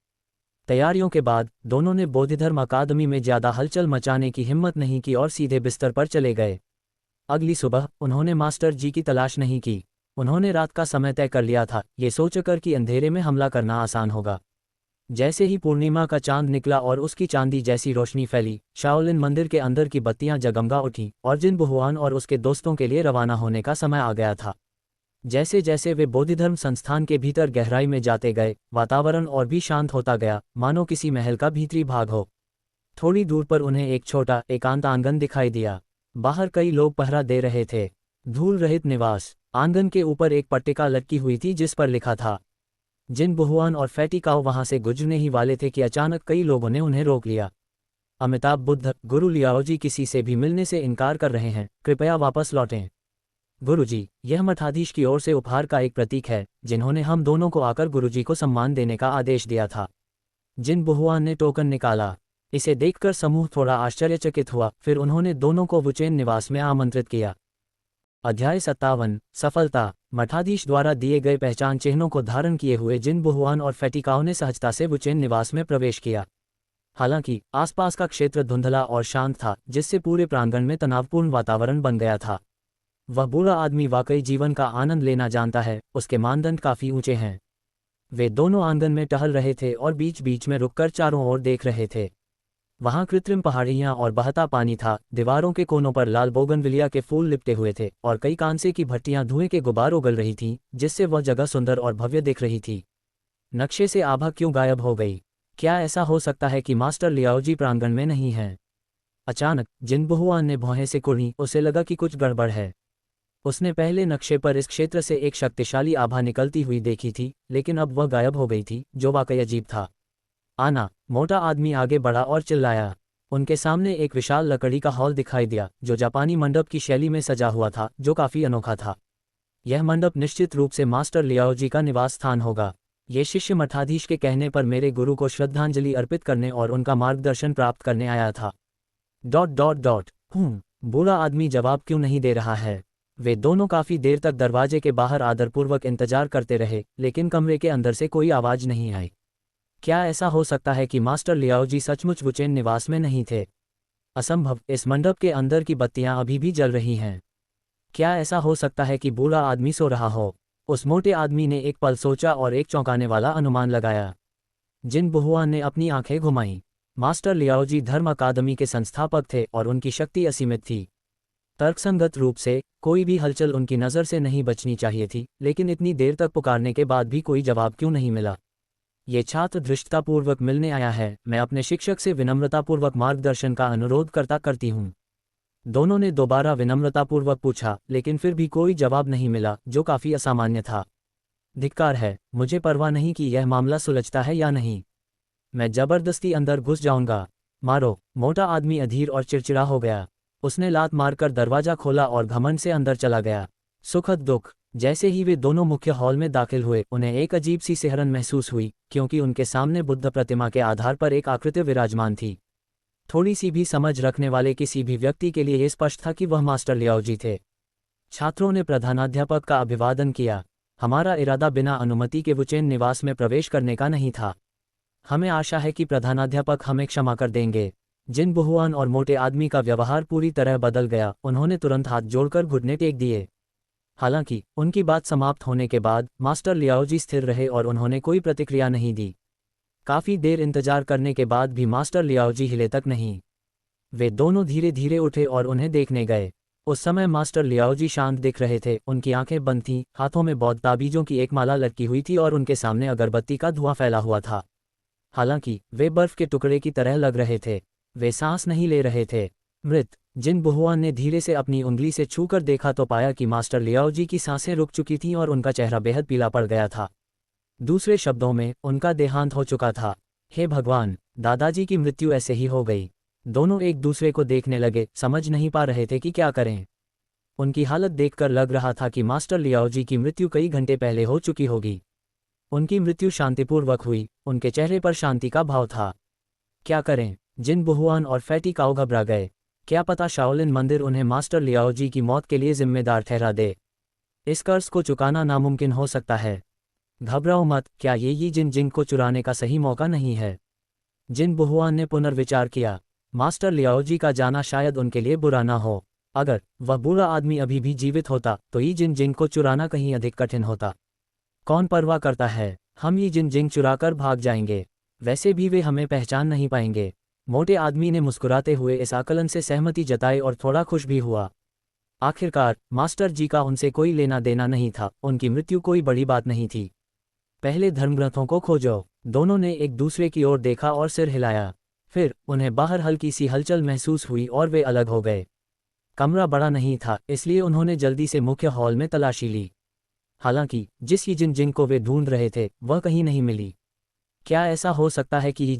तैयारियों के बाद दोनों ने बोधिधर्म अकादमी में ज्यादा हलचल मचाने की हिम्मत नहीं की और सीधे बिस्तर पर चले गए। अगली सुबह उन्होंने मास्टर जी की तलाश नहीं की। उन्होंने रात का समय तय कर लिया था, ये सोचकर कि अंधेरे में हमला करना आसान होगा। जैसे ही पूर्णिमा का चांद निकला और उसकी चांदी जैसी रोशनी फैली, शाओलिन मंदिर के अंदर की बत्तियां जगमगा उठीं और जिन बहुआन और उसके दोस्तों के लिए रवाना होने का समय आ गया था। जैसे जैसे वे बोधिधर्म संस्थान के भीतर गहराई में जाते गए, वातावरण और भी शांत होता गया, मानो किसी महल का भीतरी भाग हो। थोड़ी दूर पर उन्हें एक छोटा एकांत आंगन दिखाई दिया। बाहर कई लोग पहरा दे रहे थे। धूल रहित निवास। आंगन के ऊपर एक पट्टिका लटकी हुई थी जिस पर लिखा था। जिन बहुआन और फेटिकाओ वहां से गुजरने ही वाले थे कि अचानक कई लोगों ने उन्हें रोक लिया। अमिताभ बुद्ध, गुरु लियाओ जी किसी से भी मिलने से इनकार कर रहे हैं, कृपया वापस लौटें। गुरुजी, यह मठाधीश की ओर से उपहार का एक प्रतीक है, जिन्होंने हम दोनों को आकर गुरुजी को सम्मान देने का आदेश दिया था। जिन बहुआन ने टोकन निकाला। इसे देखकर समूह थोड़ा आश्चर्यचकित हुआ, फिर उन्होंने दोनों को वुचेन निवास में आमंत्रित किया। अध्याय 57। सफलता। मठाधीश द्वारा दिए गए पहचान चिन्हों को धारण किए हुए जिन बहुआन और फेटिकाओं ने सहजता से वुचेन निवास में प्रवेश किया। हालांकि आसपास का क्षेत्र धुंधला और शांत था, जिससे पूरे प्रांगण में तनावपूर्ण वातावरण बन गया था। वह बूढ़ा आदमी वाकई जीवन का आनंद लेना जानता है, उसके मानदंड काफी ऊंचे हैं। वे दोनों आंगन में टहल रहे थे और बीच बीच में रुककर चारों ओर देख रहे थे। वहां कृत्रिम पहाड़ियां और बहता पानी था, दीवारों के कोनों पर लाल बोगनविलिया के फूल लिपटे हुए थे और कई कांसे की भट्टियां धुएं के गुबार उगल रही थीं, जिससे वह जगह सुंदर और भव्य दिख रही थी। नक्शे से आभा क्यों गायब हो गई? क्या ऐसा हो सकता है कि मास्टर लियाओजी प्रांगण में नहीं है? अचानक जिनबुहुआन ने भौहें से कुड़ी, उसे लगा कि कुछ गड़बड़ है। उसने पहले नक्शे पर इस क्षेत्र से एक शक्तिशाली आभा निकलती हुई देखी थी, लेकिन अब वह गायब हो गई थी, जो वाकई अजीब था। आना, मोटा आदमी आगे बढ़ा और चिल्लाया। उनके सामने एक विशाल लकड़ी का हॉल दिखाई दिया, जो जापानी मंडप की शैली में सजा हुआ था, जो काफी अनोखा था। यह मंडप निश्चित रूप से मास्टर लियाओजी का निवास स्थान होगा। ये शिष्य मठाधीश के कहने पर मेरे गुरु को श्रद्धांजलि अर्पित करने और उनका मार्गदर्शन प्राप्त करने आया था। Dot dot dot. बूढ़ा आदमी जवाब क्यों नहीं दे रहा है? वे दोनों काफी देर तक दरवाजे के बाहर आदरपूर्वक इंतजार करते रहे, लेकिन कमरे के अंदर से कोई आवाज नहीं आई। क्या ऐसा हो सकता है कि मास्टर लियाओजी सचमुच वुचेन निवास में नहीं थे? असंभव, इस मंडप के अंदर की बत्तियां अभी भी जल रही हैं। क्या ऐसा हो सकता है कि बूढ़ा आदमी सो रहा हो? उस मोटे आदमी ने एक पल सोचा और एक चौंकाने वाला अनुमान लगाया। जिनबुहुआन ने अपनी आंखें घुमाईं। मास्टर लियाओजी धर्म अकादमी के संस्थापक थे और उनकी शक्ति असीमित थी। तर्कसंगत रूप से कोई भी हलचल उनकी नज़र से नहीं बचनी चाहिए थी, लेकिन इतनी देर तक पुकारने के बाद भी कोई जवाब क्यों नहीं मिला? ये छात्र धृष्टतापूर्वक मिलने आया है, मैं अपने शिक्षक से विनम्रतापूर्वक मार्गदर्शन का अनुरोध करती हूँ। दोनों ने दोबारा विनम्रतापूर्वक पूछा, लेकिन फिर भी कोई जवाब नहीं मिला, जो काफ़ी असामान्य था। धिक्कार है, मुझे परवाह नहीं कि यह मामला सुलझता है या नहीं। मैं जबरदस्ती अंदर घुस जाऊंगा। मारो। मोटा आदमी अधीर और चिड़चिड़ा हो गया। उसने लात मारकर दरवाजा खोला और घमंड से अंदर चला गया। सुखद दुख। जैसे ही वे दोनों मुख्य हॉल में दाखिल हुए, उन्हें एक अजीब सी सिहरन महसूस हुई, क्योंकि उनके सामने बुद्ध प्रतिमा के आधार पर एक आकृति विराजमान थी। थोड़ी सी भी समझ रखने वाले किसी भी व्यक्ति के लिए यह स्पष्ट था कि वह मास्टर लियाओजी थे। छात्रों ने प्रधानाध्यापक का अभिवादन किया। हमारा इरादा बिना अनुमति के वुचेन निवास में प्रवेश करने का नहीं था। हमें आशा है कि प्रधानाध्यापक हमें क्षमा कर देंगे। जिनबुहुआन और मोटे आदमी का व्यवहार पूरी तरह बदल गया। उन्होंने तुरंत हाथ जोड़कर घुटने टेक दिए। हालांकि उनकी बात समाप्त होने के बाद मास्टर लियाओजी स्थिर रहे और उन्होंने कोई प्रतिक्रिया नहीं दी। काफी देर इंतजार करने के बाद भी मास्टर लियाओजी हिले तक नहीं। वे दोनों धीरे धीरे उठे और उन्हें देखने गए। उस समय मास्टर लियाओजी शांत दिख रहे थे, उनकी आंखें बंद थीं, हाथों में बौद्ध ताबीजों की एक माला लटकी हुई थी और उनके सामने अगरबत्ती का धुआं फैला हुआ था। हालांकि वे बर्फ के टुकड़े की तरह लग रहे थे। वे सांस नहीं ले रहे थे। मृत। जिनबुहुआन ने धीरे से अपनी उंगली से छूकर देखा तो पाया कि मास्टर लियाओजी की सांसें रुक चुकी थीं और उनका चेहरा बेहद पीला पड़ गया था। दूसरे शब्दों में, उनका देहांत हो चुका था। हे भगवान, दादाजी की मृत्यु ऐसे ही हो गई। दोनों एक दूसरे को देखने लगे, समझ नहीं पा रहे थे कि क्या करें। उनकी हालत देखकर लग रहा था कि मास्टर लियाओजी की मृत्यु कई घंटे पहले हो चुकी होगी। उनकी मृत्यु शांतिपूर्वक हुई, उनके चेहरे पर शांति का भाव था। क्या करें? जिनबुहुआन और फैटी काओ घबरा गए। क्या पता शाओलिन मंदिर उन्हें मास्टर लियाओजी की मौत के लिए जिम्मेदार ठहरा दे। इस कर्ज को चुकाना नामुमकिन हो सकता है। घबराओ मत, क्या ये यी जिन को चुराने का सही मौका नहीं है? जिनबुहुआन ने पुनर्विचार किया। मास्टर लियाओजी का जाना शायद उनके लिए बुरा ना हो। अगर वह बूढ़ा आदमी अभी भी जीवित होता तो यी जिन को चुराना कहीं अधिक कठिन होता। कौन परवाह करता है, हम यी जिन चुराकर भाग जाएंगे। वैसे भी वे हमें पहचान नहीं पाएंगे। मोटे आदमी ने मुस्कुराते हुए इस आकलन से सहमति जताई और थोड़ा खुश भी हुआ। आखिरकार मास्टर जी का उनसे कोई लेना देना नहीं था, उनकी मृत्यु कोई बड़ी बात नहीं थी। पहले धर्मग्रंथों को खोजो। दोनों ने एक दूसरे की ओर देखा और सिर हिलाया। फिर उन्हें बाहर हल्की सी हलचल महसूस हुई और वे अलग हो गए। कमरा बड़ा नहीं था, इसलिए उन्होंने जल्दी से मुख्य हॉल में तलाशी ली। हालांकि जिस यी जिन को वे ढूंढ रहे थे वह कहीं नहीं मिली। क्या ऐसा हो सकता है कि यी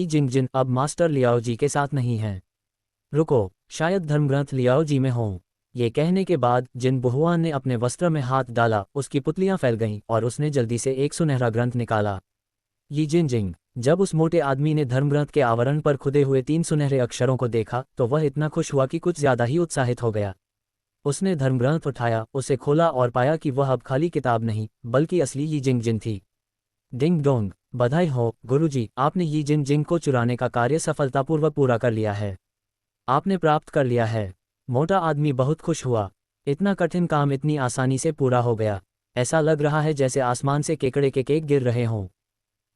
जिन अब मास्टर लियाओजी के साथ नहीं हैं? रुको, शायद धर्मग्रंथ लियाओजी में हों। ये कहने के बाद जिनबुहुआन ने अपने वस्त्र में हाथ डाला, उसकी पुतलियां फैल गईं और उसने जल्दी से एक सुनहरा ग्रंथ निकाला। यी जिन। जब उस मोटे आदमी ने धर्मग्रंथ के आवरण पर खुदे हुए 3 सुनहरे अक्षरों को देखा तो वह इतना खुश हुआ कि कुछ ज्यादा ही उत्साहित हो गया। उसने धर्मग्रंथ उठाया, उसे खोला और पाया कि वह अब खाली किताब नहीं, बल्कि असली यी जिन थी। डिंग डोंग, बधाई हो गुरुजी, आपने यी जिन को चुराने का कार्य सफलतापूर्वक पूरा कर लिया है। आपने प्राप्त कर लिया है। मोटा आदमी बहुत खुश हुआ। इतना कठिन काम इतनी आसानी से पूरा हो गया। ऐसा लग रहा है जैसे आसमान से केकड़े के केक गिर रहे हों।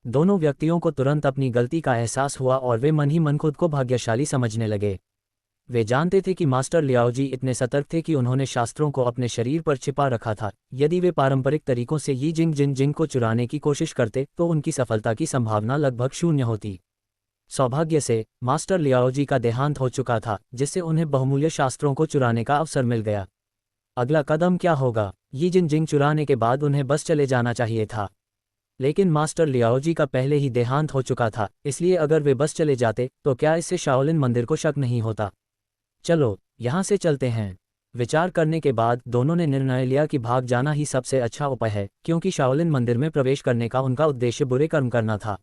दोनों व्यक्तियों को तुरंत अपनी गलती का एहसास हुआ और वे मन ही मन खुद को भाग्यशाली समझने लगे। वे जानते थे कि मास्टर लियाओजी इतने सतर्क थे कि उन्होंने शास्त्रों को अपने शरीर पर छिपा रखा था। यदि वे पारंपरिक तरीकों से यी जिंग को चुराने की कोशिश करते तो उनकी सफलता की संभावना लगभग शून्य होती। सौभाग्य से मास्टर लियाओजी का देहांत हो चुका था, जिससे उन्हें बहुमूल्य शास्त्रों को चुराने का अवसर मिल गया। अगला कदम क्या होगा? यी जिंग चुराने के बाद उन्हें बस चले जाना चाहिए था, लेकिन मास्टर लियाओजी का पहले ही देहांत हो चुका था, इसलिए अगर वे बस चले जाते तो क्या इससे शाओलिन मंदिर को शक नहीं होता? चलो यहाँ से चलते हैं। विचार करने के बाद दोनों ने निर्णय लिया कि भाग जाना ही सबसे अच्छा उपाय है, क्योंकि शाओलिन मंदिर में प्रवेश करने का उनका उद्देश्य बुरे कर्म करना था।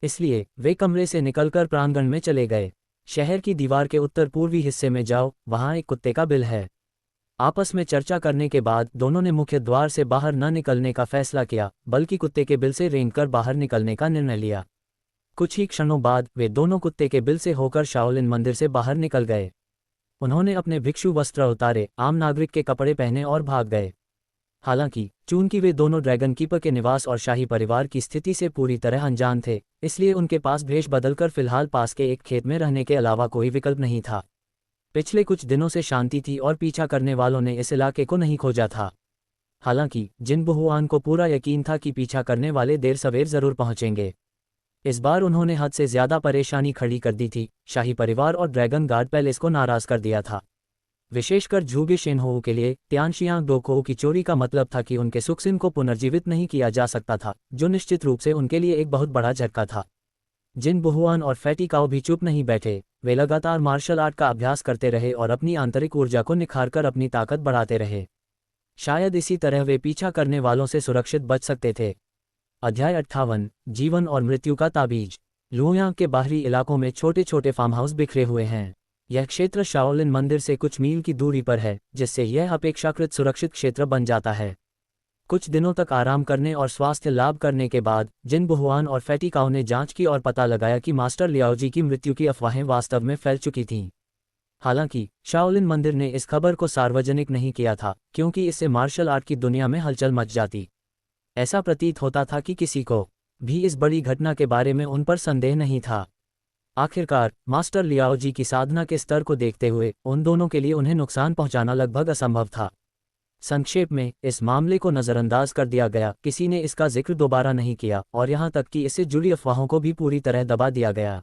इसलिए वे कमरे से निकलकर प्रांगण में चले गए। शहर की दीवार के उत्तर पूर्वी हिस्से में जाओ, वहाँ एक कुत्ते का बिल है। आपस में चर्चा करने के बाद दोनों ने मुख्य द्वार से बाहर न निकलने का फैसला किया, बल्कि कुत्ते के बिल से रेंगकर बाहर निकलने का निर्णय लिया। कुछ ही क्षणों बाद वे दोनों कुत्ते के बिल से होकर शाओलिन मंदिर से बाहर निकल गए। उन्होंने अपने भिक्षु वस्त्र उतारे, आम नागरिक के कपड़े पहने और भाग गए। हालांकि चूंकि वे दोनों ड्रैगन कीपर के निवास और शाही परिवार की स्थिति से पूरी तरह अनजान थे, इसलिए उनके पास भेष बदलकर फिलहाल पास के एक खेत में रहने के अलावा कोई विकल्प नहीं था। पिछले कुछ दिनों से शांति थी और पीछा करने वालों ने इस इलाके को नहीं खोजा था। हालांकि जिन बहुआन को पूरा यकीन था कि पीछा करने वाले देर सवेर जरूर पहुंचेंगे। इस बार उन्होंने हद से ज्यादा परेशानी खड़ी कर दी थी। शाही परिवार और ड्रैगन गार्ड पैलेस को नाराज कर दिया था। विशेषकर झूगे शेनहो के लिए त्यानशियांग डोको की चोरी का मतलब था कि उनके सुक्सिन को पुनर्जीवित नहीं किया जा सकता था, जो निश्चित रूप से उनके लिए एक बहुत बड़ा झटका था। जिन बहुआन और फैटी काओ भी चुप नहीं बैठे। वे लगातार मार्शल आर्ट का अभ्यास करते रहे और अपनी आंतरिक ऊर्जा को निखारकर अपनी ताकत बढ़ाते रहे। शायद इसी तरह वे पीछा करने वालों से सुरक्षित बच सकते थे। अध्याय 58 जीवन और मृत्यु का ताबीज। लुओयांग के बाहरी इलाकों में छोटे छोटे फार्म हाउस बिखरे हुए हैं। यह क्षेत्र शाओलिन मंदिर से कुछ मील की दूरी पर है, जिससे यह अपेक्षाकृत सुरक्षित क्षेत्र बन जाता है। कुछ दिनों तक आराम करने और स्वास्थ्य लाभ करने के बाद जिन बहुआन और फैटी काओ ने जांच की और पता लगाया कि मास्टर लियाओजी की मृत्यु की अफवाहें वास्तव में फैल चुकी थीं। हालांकि शाओलिन मंदिर ने इस खबर को सार्वजनिक नहीं किया था, क्योंकि इससे मार्शल आर्ट की दुनिया में हलचल मच जाती। ऐसा प्रतीत होता था कि किसी को भी इस बड़ी घटना के बारे में उन पर संदेह नहीं था। आखिरकार मास्टर लियाओजी की साधना के स्तर को देखते हुए उन दोनों के लिए उन्हें नुकसान पहुंचाना लगभग असंभव था। संक्षेप में इस मामले को नज़रअंदाज कर दिया गया, किसी ने इसका जिक्र दोबारा नहीं किया और यहाँ तक कि इससे जुड़ी अफवाहों को भी पूरी तरह दबा दिया गया।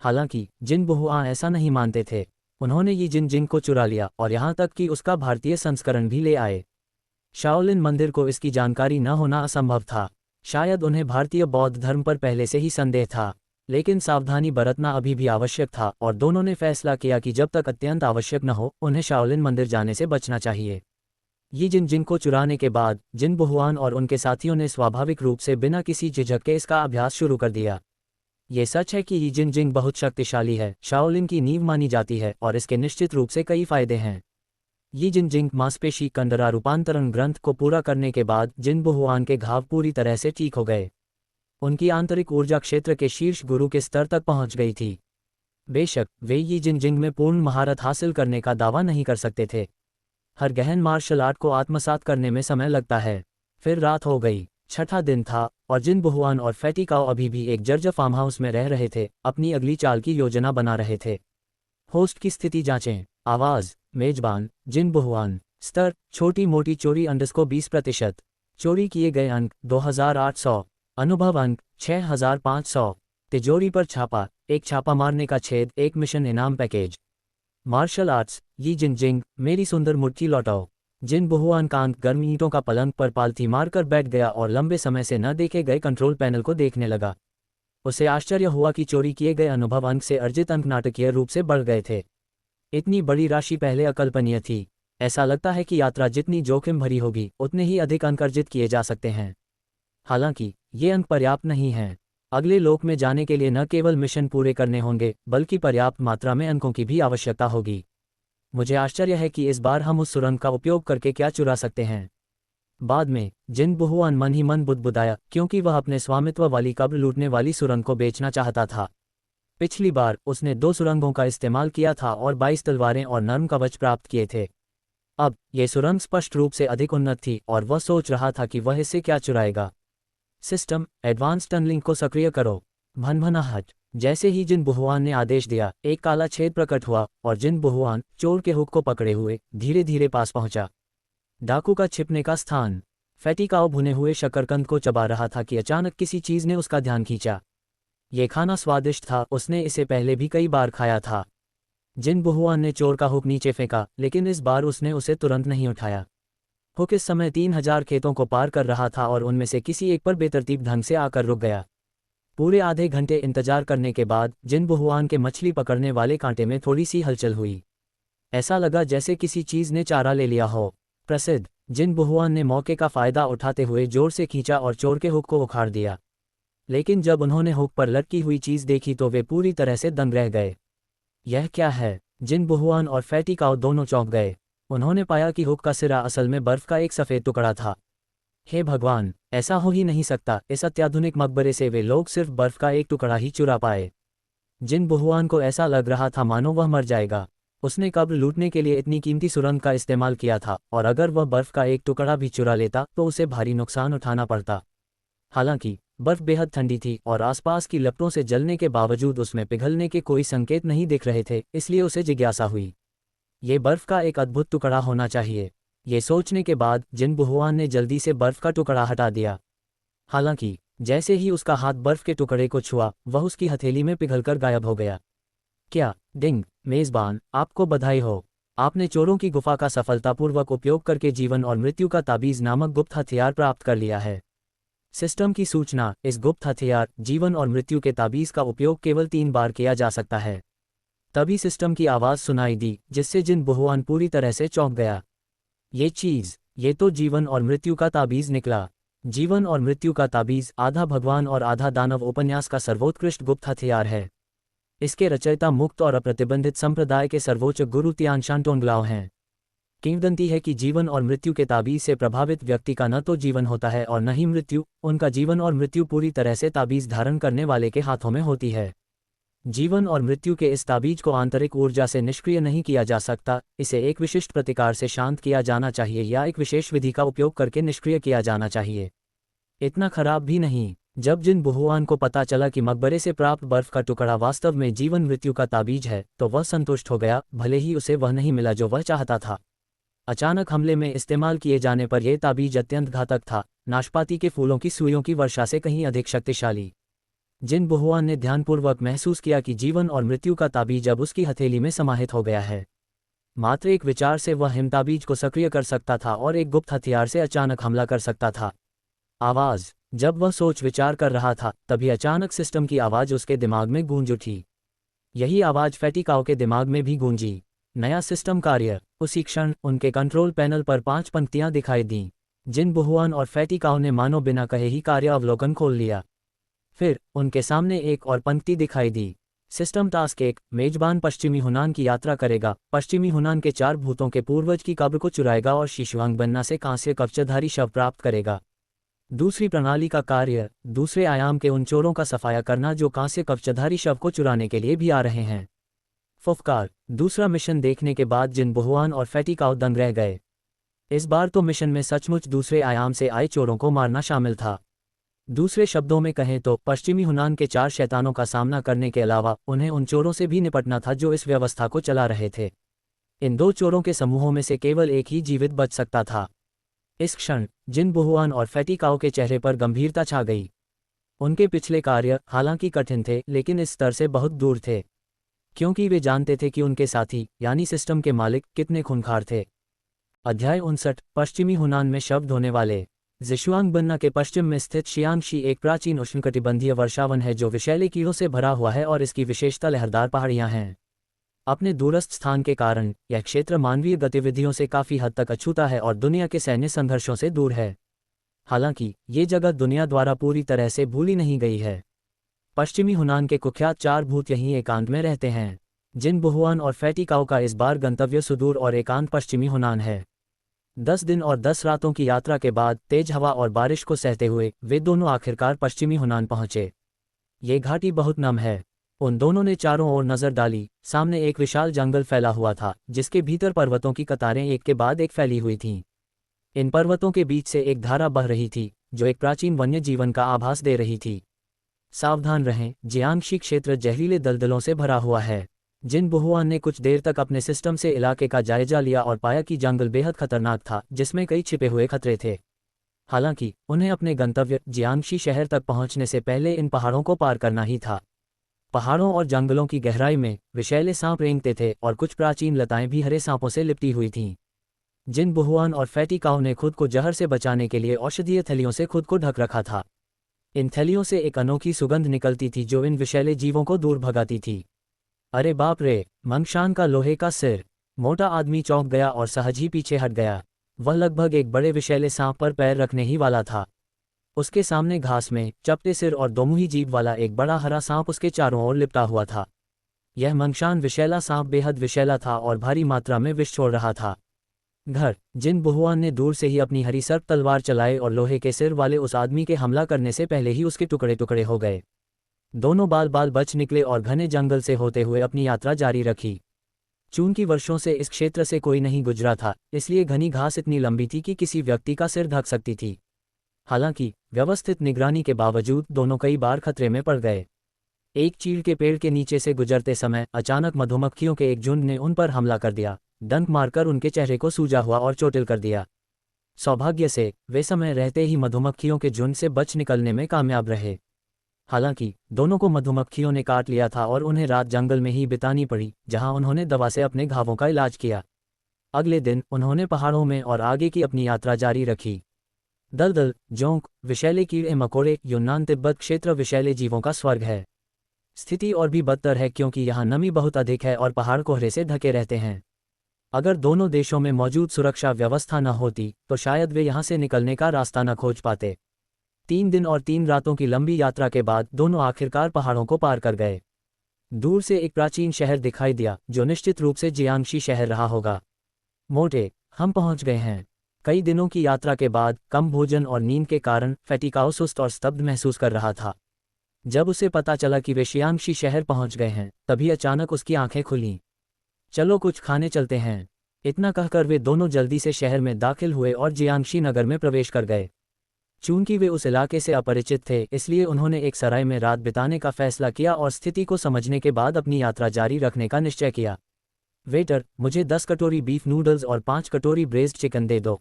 हालांकि जिन बहुआ ऐसा नहीं मानते थे। उन्होंने यी जिंग को चुरा लिया और यहाँ तक कि उसका भारतीय संस्करण भी ले आए। शाओलिन मंदिर को इसकी जानकारी न होना असंभव था। शायद उन्हें भारतीय बौद्ध धर्म पर पहले से ही संदेह था, लेकिन सावधानी बरतना अभी भी आवश्यक था और दोनों ने फैसला किया कि जब तक अत्यंत आवश्यक न हो, उन्हें शाओलिन मंदिर जाने से बचना चाहिए। यी जिंग को चुराने के बाद जिन बहुआन और उनके साथियों ने स्वाभाविक रूप से बिना किसी झिझक के इसका अभ्यास शुरू कर दिया। ये सच है कि यी जिंग बहुत शक्तिशाली है, शाओलिन की नींव मानी जाती है और इसके निश्चित रूप से कई फायदे हैं। यी जिंग मांसपेशी कंडरा रूपांतरण ग्रंथ को पूरा करने के बाद जिन बहुआन के घाव पूरी तरह से ठीक हो गए। उनकी आंतरिक ऊर्जा क्षेत्र के शीर्ष गुरु के स्तर तक पहुंच गई थी। बेशक वे यी जिंग में पूर्ण महारत हासिल करने का दावा नहीं कर सकते थे। हर गहन मार्शल आर्ट को आत्मसात करने में समय लगता है। फिर रात हो गई, छठा दिन था और जिन बहुआन और फैटी काओ अभी भी एक जर्जर फार्म हाउस में रह रहे थे, अपनी अगली चाल की योजना बना रहे थे। होस्ट की स्थिति जांचें। आवाज मेजबान जिन बहुआन। स्तर छोटी मोटी चोरी _ 20%। चोरी किए गए अंक 2800। अनुभव अंक 6500। तिजोरी पर छापा, एक छापा मारने का छेद, एक मिशन इनाम पैकेज। मार्शल आर्ट्स यी जिंग मेरी सुंदर मुट्ठी लौटाओ। जिन बहुआन का अंक गर्म ईंटों का पलंग पर पालथी मारकर बैठ गया और लंबे समय से न देखे गए कंट्रोल पैनल को देखने लगा। उसे आश्चर्य हुआ कि चोरी किए गए अनुभव अंक से अर्जित अंक नाटकीय रूप से बढ़ गए थे। इतनी बड़ी राशि पहले अकल्पनीय थी। ऐसा लगता है कि यात्रा जितनी जोखिम भरी होगी, उतने ही अधिक अंक अर्जित किए जा सकते हैं। हालांकि ये अंक पर्याप्त नहीं हैं। अगले लोक में जाने के लिए न केवल मिशन पूरे करने होंगे, बल्कि पर्याप्त मात्रा में अंकों की भी आवश्यकता होगी। मुझे आश्चर्य है कि इस बार हम उस सुरंग का उपयोग करके क्या चुरा सकते हैं। बाद में जिन बहुआन मन ही मन बुदबुदाया, क्योंकि वह अपने स्वामित्व वाली कब्र लूटने वाली सुरंग को बेचना चाहता था। पिछली बार उसने 2 सुरंगों का इस्तेमाल किया था और 22 तलवारें और नर्म कवच प्राप्त किए थे। अब ये सुरंग स्पष्ट रूप से अधिक उन्नत थी और वह सोच रहा था कि वह इससे क्या चुराएगा। सिस्टम एडवांस टनलिंग को सक्रिय करो। भनभनाहट। जैसे ही जिन बहुआन ने आदेश दिया, एक काला छेद प्रकट हुआ और जिन बहुआन चोर के हुक को पकड़े हुए धीरे धीरे पास पहुंचा। डाकू का छिपने का स्थान। फैटी काओ भुने हुए शकरकंद को चबा रहा था कि अचानक किसी चीज ने उसका ध्यान खींचा। ये खाना स्वादिष्ट था, उसने इसे पहले भी कई बार खाया था। जिन बहुआन ने चोर का हुक नीचे फेंका, लेकिन इस बार उसने उसे तुरंत नहीं उठाया। हुक इस समय 3000 खेतों को पार कर रहा था और उनमें से किसी एक पर बेतरतीब ढंग से आकर रुक गया। पूरे आधे घंटे इंतजार करने के बाद जिन बहुआन के मछली पकड़ने वाले कांटे में थोड़ी सी हलचल हुई। ऐसा लगा जैसे किसी चीज ने चारा ले लिया हो। प्रसिद्ध। जिन बहुआन ने मौके का फायदा उठाते हुए जोर से खींचा और चोर के हुक को उखाड़ दिया। लेकिन जब उन्होंने हुक पर लटकी हुई चीज देखी तो वे पूरी तरह से दंग रह गए। यह क्या है? जिन बहुआन और फैटी काओ दोनों चौंक गए। उन्होंने पाया कि हुक का सिरा असल में बर्फ का एक सफेद टुकड़ा था। हे भगवान, ऐसा हो ही नहीं सकता, इस अत्याधुनिक मकबरे से वे लोग सिर्फ बर्फ का एक टुकड़ा ही चुरा पाए। जिन बहुआन को ऐसा लग रहा था मानो वह मर जाएगा। उसने कब्र लूटने के लिए इतनी कीमती सुरंग का इस्तेमाल किया था, और अगर वह बर्फ का एक टुकड़ा भी चुरा लेता तो उसे भारी नुकसान उठाना पड़ता। हालांकि बर्फ बेहद ठंडी थी और आसपास की लपटों से जलने के बावजूद उसमें पिघलने के कोई संकेत नहीं दिख रहे थे, इसलिए उसे जिज्ञासा हुई। ये बर्फ का एक अद्भुत टुकड़ा होना चाहिए। ये सोचने के बाद जिन बहुआन ने जल्दी से बर्फ का टुकड़ा हटा दिया। हालांकि जैसे ही उसका हाथ बर्फ के टुकड़े को छुआ, वह उसकी हथेली में पिघलकर गायब हो गया। क्या? डिंग। मेजबान, आपको बधाई हो। आपने चोरों की गुफा का सफलतापूर्वक उपयोग करके जीवन और मृत्यु का ताबीज नामक गुप्त हथियार प्राप्त कर लिया है। सिस्टम की सूचना। इस गुप्त हथियार जीवन और मृत्यु के ताबीज का उपयोग केवल 3 बार किया जा सकता है। तभी सिस्टम की आवाज़ सुनाई दी, जिससे जिन बहुआन पूरी तरह से चौंक गया। ये तो जीवन और मृत्यु का ताबीज निकला। जीवन और मृत्यु का ताबीज आधा भगवान और आधा दानव उपन्यास का सर्वोत्कृष्ट गुप्त हथियार है। इसके रचयिता मुक्त और अप्रतिबंधित संप्रदाय के सर्वोच्च गुरु तियानशान टोंगलाओ हैं। किंवदंती है कि जीवन और मृत्यु के ताबीज से प्रभावित व्यक्ति का न तो जीवन होता है और न ही मृत्यु, उनका जीवन और मृत्यु पूरी तरह से ताबीज धारण करने वाले के हाथों में होती है। जीवन और मृत्यु के इस ताबीज को आंतरिक ऊर्जा से निष्क्रिय नहीं किया जा सकता, इसे एक विशिष्ट प्रतिकार से शांत किया जाना चाहिए या एक विशेष विधि का उपयोग करके निष्क्रिय किया जाना चाहिए। इतना खराब भी नहीं। जब जिन बहुआन को पता चला कि मकबरे से प्राप्त बर्फ का टुकड़ा वास्तव में जीवन मृत्यु का ताबीज है, तो वह संतुष्ट हो गया, भले ही उसे वह नहीं मिला जो वह चाहता था। अचानक हमले में इस्तेमाल किए जाने पर यह ताबीज अत्यंत घातक था, नाशपाती के फूलों की सुइयों की वर्षा से कहीं अधिक शक्तिशाली। जिन बहुआन ने ध्यानपूर्वक महसूस किया कि जीवन और मृत्यु का ताबीज अब उसकी हथेली में समाहित हो गया है। मात्र एक विचार से वह हिमताबीज को सक्रिय कर सकता था और एक गुप्त हथियार से अचानक हमला कर सकता था। आवाज़। जब वह सोच विचार कर रहा था, तभी अचानक सिस्टम की आवाज़ उसके दिमाग में गूंज उठी। यही आवाज़ फैटी काओ के दिमाग में भी गूंजी। नया सिस्टम कार्य। उसी क्षण उनके कंट्रोल पैनल पर 5 पंक्तियां दिखाई दीं। जिन बहुआन और फैटी काओ ने मानो बिना कहे ही कार्य अवलोकन खोल लिया। फिर उनके सामने एक और पंक्ति दिखाई दी। सिस्टम टास्क 1, मेजबान पश्चिमी हुनान की यात्रा करेगा, पश्चिमी हुनान के 4 भूतों के पूर्वज की कब्र को चुराएगा और शिशुआंग बनना से कांस्य कवचधारी शव प्राप्त करेगा। दूसरी प्रणाली का कार्य, दूसरे आयाम के उन चोरों का सफाया करना जो कांस्य कवचधारी शव को चुराने के लिए भी आ रहे हैं। फुफकार। दूसरा मिशन देखने के बाद जिन बहुआन और फैटी काओ दंग रह गए। इस बार तो मिशन में सचमुच दूसरे आयाम से आए चोरों को मारना शामिल था। दूसरे शब्दों में कहें तो पश्चिमी हुनान के 4 शैतानों का सामना करने के अलावा उन्हें उन चोरों से भी निपटना था जो इस व्यवस्था को चला रहे थे। इन 2 चोरों के समूहों में से केवल एक ही जीवित बच सकता था। इस क्षण जिन बहुआन और फैटी काओ के चेहरे पर गंभीरता छा गई। उनके पिछले कार्य हालांकि कठिन थे, लेकिन इस स्तर से बहुत दूर थे, क्योंकि वे जानते थे कि उनके साथी यानी सिस्टम के मालिक कितने खूंखार थे। अध्याय 59। पश्चिमी हुनान में शव धोने वाले। जिशुआंग बनना के पश्चिम में स्थित शियांगशी एक प्राचीन उष्णकटिबंधीय वर्षावन है जो विषैले कीड़ों से भरा हुआ है और इसकी विशेषता लहरदार पहाड़ियां हैं। अपने दूरस्थ स्थान के कारण यह क्षेत्र मानवीय गतिविधियों से काफ़ी हद तक अछूता है और दुनिया के सैन्य संघर्षों से दूर है। हालांकि ये जगह दुनिया द्वारा पूरी तरह से भूली नहीं गई है। पश्चिमी हुनान के कुख्यात 4 भूत यहीं एकांत में रहते हैं। जिन बहुआन और फैटी काओ का इस बार गंतव्य सुदूर और एकांत पश्चिमी हुनान है। 10 दिन और 10 रातों की यात्रा के बाद तेज हवा और बारिश को सहते हुए वे दोनों आखिरकार पश्चिमी हुनान पहुंचे। ये घाटी बहुत नम है। उन दोनों ने चारों ओर नजर डाली। सामने एक विशाल जंगल फैला हुआ था, जिसके भीतर पर्वतों की कतारें एक के बाद एक फैली हुई थीं। इन पर्वतों के बीच से एक धारा बह रही थी, जो एक प्राचीन वन्य जीवन का आभास दे रही थी। सावधान रहें, जियांगशी क्षेत्र जहरीले दलदलों से भरा हुआ है। जिन बहुआन ने कुछ देर तक अपने सिस्टम से इलाके का जायजा लिया और पाया कि जंगल बेहद खतरनाक था, जिसमें कई छिपे हुए खतरे थे। हालांकि उन्हें अपने गंतव्य जियांगशी शहर तक पहुंचने से पहले इन पहाड़ों को पार करना ही था। पहाड़ों और जंगलों की गहराई में विषैले सांप रेंगते थे और कुछ प्राचीन लताएं भी हरे सांपों से लिपटी हुई थीं। जिन बहुआन और फैटी काऊ ने खुद को जहर से बचाने के लिए औषधीय थैलियों से खुद को ढक रखा था। इन थैलियों से एक अनोखी सुगंध निकलती थी जो इन विषैले जीवों को दूर भगाती थी। अरे बाप रे, मंगशान का लोहे का सिर! मोटा आदमी चौंक गया और सहज ही पीछे हट गया। वह लगभग एक बड़े विषैले सांप पर पैर रखने ही वाला था। उसके सामने घास में चपटे सिर और दोमुही जीभ वाला एक बड़ा हरा सांप उसके चारों ओर लिपटा हुआ था। यह मंगशान विषैला सांप बेहद विषैला था और भारी मात्रा में विष छोड़ रहा था। जिन बहुआन ने दूर से ही अपनी हरी सर्प तलवार चलाई और लोहे के सिर वाले उस आदमी के हमला करने से पहले ही उसके टुकड़े टुकड़े हो गए। दोनों बाल बाल बच निकले और घने जंगल से होते हुए अपनी यात्रा जारी रखी। चूंकि वर्षों से इस क्षेत्र से कोई नहीं गुजरा था, इसलिए घनी घास इतनी लंबी थी कि किसी व्यक्ति का सिर ढक सकती थी। हालांकि व्यवस्थित निगरानी के बावजूद दोनों कई बार खतरे में पड़ गए। एक चीड़ के पेड़ के नीचे से गुजरते समय अचानक मधुमक्खियों के एक झुंड ने उन पर हमला कर दिया, डंक मारकर उनके चेहरे को सूजा हुआ और चोटिल कर दिया। सौभाग्य से वे समय रहते ही मधुमक्खियों के झुंड से बच निकलने में कामयाब रहे। हालांकि दोनों को मधुमक्खियों ने काट लिया था और उन्हें रात जंगल में ही बितानी पड़ी, जहां उन्होंने दवा से अपने घावों का इलाज किया। अगले दिन उन्होंने पहाड़ों में और आगे की अपनी यात्रा जारी रखी। दलदल, जोंक, विषैले कीड़े मकोड़े। यूनान तिब्बत क्षेत्र विषैले जीवों का स्वर्ग है। स्थिति और भी बदतर है क्योंकि यहाँ नमी बहुत अधिक है और पहाड़ कोहरे से ढके रहते हैं। अगर दोनों देशों में मौजूद सुरक्षा व्यवस्था न होती तो शायद वे यहाँ से निकलने का रास्ता न खोज पाते। 3 दिन और 3 रातों की लंबी यात्रा के बाद दोनों आखिरकार पहाड़ों को पार कर गए। दूर से एक प्राचीन शहर दिखाई दिया जो निश्चित रूप से जियांगशी शहर रहा होगा। मोटे, हम पहुंच गए हैं। कई दिनों की यात्रा के बाद कम भोजन और नींद के कारण फैटिकाओ सुस्त और स्तब्ध महसूस कर रहा था। जब उसे पता चला कि वे जियांगशी शहर पहुंच गए हैं, तभी अचानक उसकी आंखें खुलीं। चलो कुछ खाने चलते हैं। इतना कहकर वे दोनों जल्दी से शहर में दाखिल हुए और जियांगशी नगर में प्रवेश कर गए। चूंकि वे उस इलाके से अपरिचित थे, इसलिए उन्होंने एक सराय में रात बिताने का फैसला किया और स्थिति को समझने के बाद अपनी यात्रा जारी रखने का निश्चय किया। वेटर, मुझे 10 कटोरी बीफ नूडल्स और 5 कटोरी ब्रेज्ड चिकन दे दो।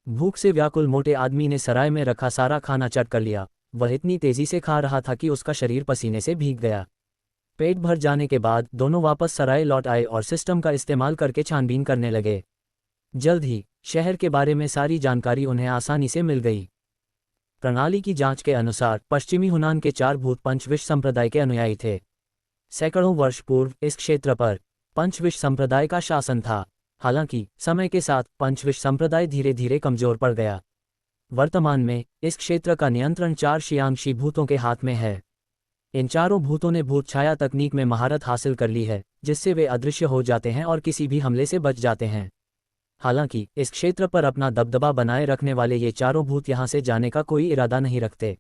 भूख से व्याकुल मोटे आदमी ने सराय में रखा सारा खाना चट कर लिया। वह इतनी तेजी से खा रहा था कि उसका शरीर पसीने से भीग गया। पेट भर जाने के बाद दोनों वापस सराय लौट आए और सिस्टम का इस्तेमाल करके छानबीन करने लगे। जल्द ही शहर के बारे में सारी जानकारी उन्हें आसानी से मिल गई। प्रणाली की जांच के अनुसार पश्चिमी हुनान के 4 भूत पंचविश संप्रदाय के अनुयायी थे। सैकड़ों वर्ष पूर्व इस क्षेत्र पर पंचविश संप्रदाय का शासन था। हालांकि समय के साथ पंचविश संप्रदाय धीरे धीरे कमजोर पड़ गया। वर्तमान में इस क्षेत्र का नियंत्रण 4 जियांगशी भूतों के हाथ में है। इन चारों भूतों ने भूत छाया तकनीक में महारत हासिल कर ली है, जिससे वे अदृश्य हो जाते हैं और किसी भी हमले से बच जाते हैं। हालांकि इस क्षेत्र पर अपना दबदबा बनाए रखने वाले ये चारों भूत यहाँ से जाने का कोई इरादा नहीं रखते।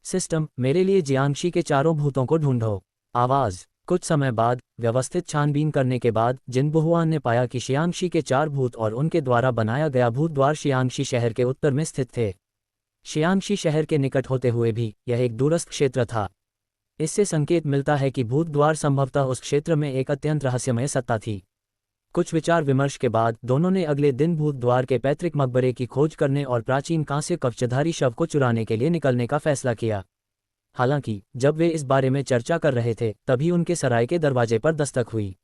सिस्टम, मेरे लिए जियांगशी के चारों भूतों को ढूंढो। आवाज़। कुछ समय बाद व्यवस्थित छानबीन करने के बाद जिन बहुआन ने पाया कि जियांगशी के 4 भूत और उनके द्वारा बनाया गया भूत द्वार जियांगशी शहर के उत्तर में स्थित थे। जियांगशी शहर के निकट होते हुए भी यह एक दूरस्थ क्षेत्र था। इससे संकेत मिलता है कि भूत द्वार संभवतः उस क्षेत्र में एक अत्यंत रहस्यमय सत्ता थी। कुछ विचार विमर्श के बाद दोनों ने अगले दिन भूत द्वार के पैतृक मकबरे की खोज करने और प्राचीन कांस्य कवचधारी शव को चुराने के लिए निकलने का फैसला किया। हालांकि जब वे इस बारे में चर्चा कर रहे थे, तभी उनके सराय के दरवाजे पर दस्तक हुई।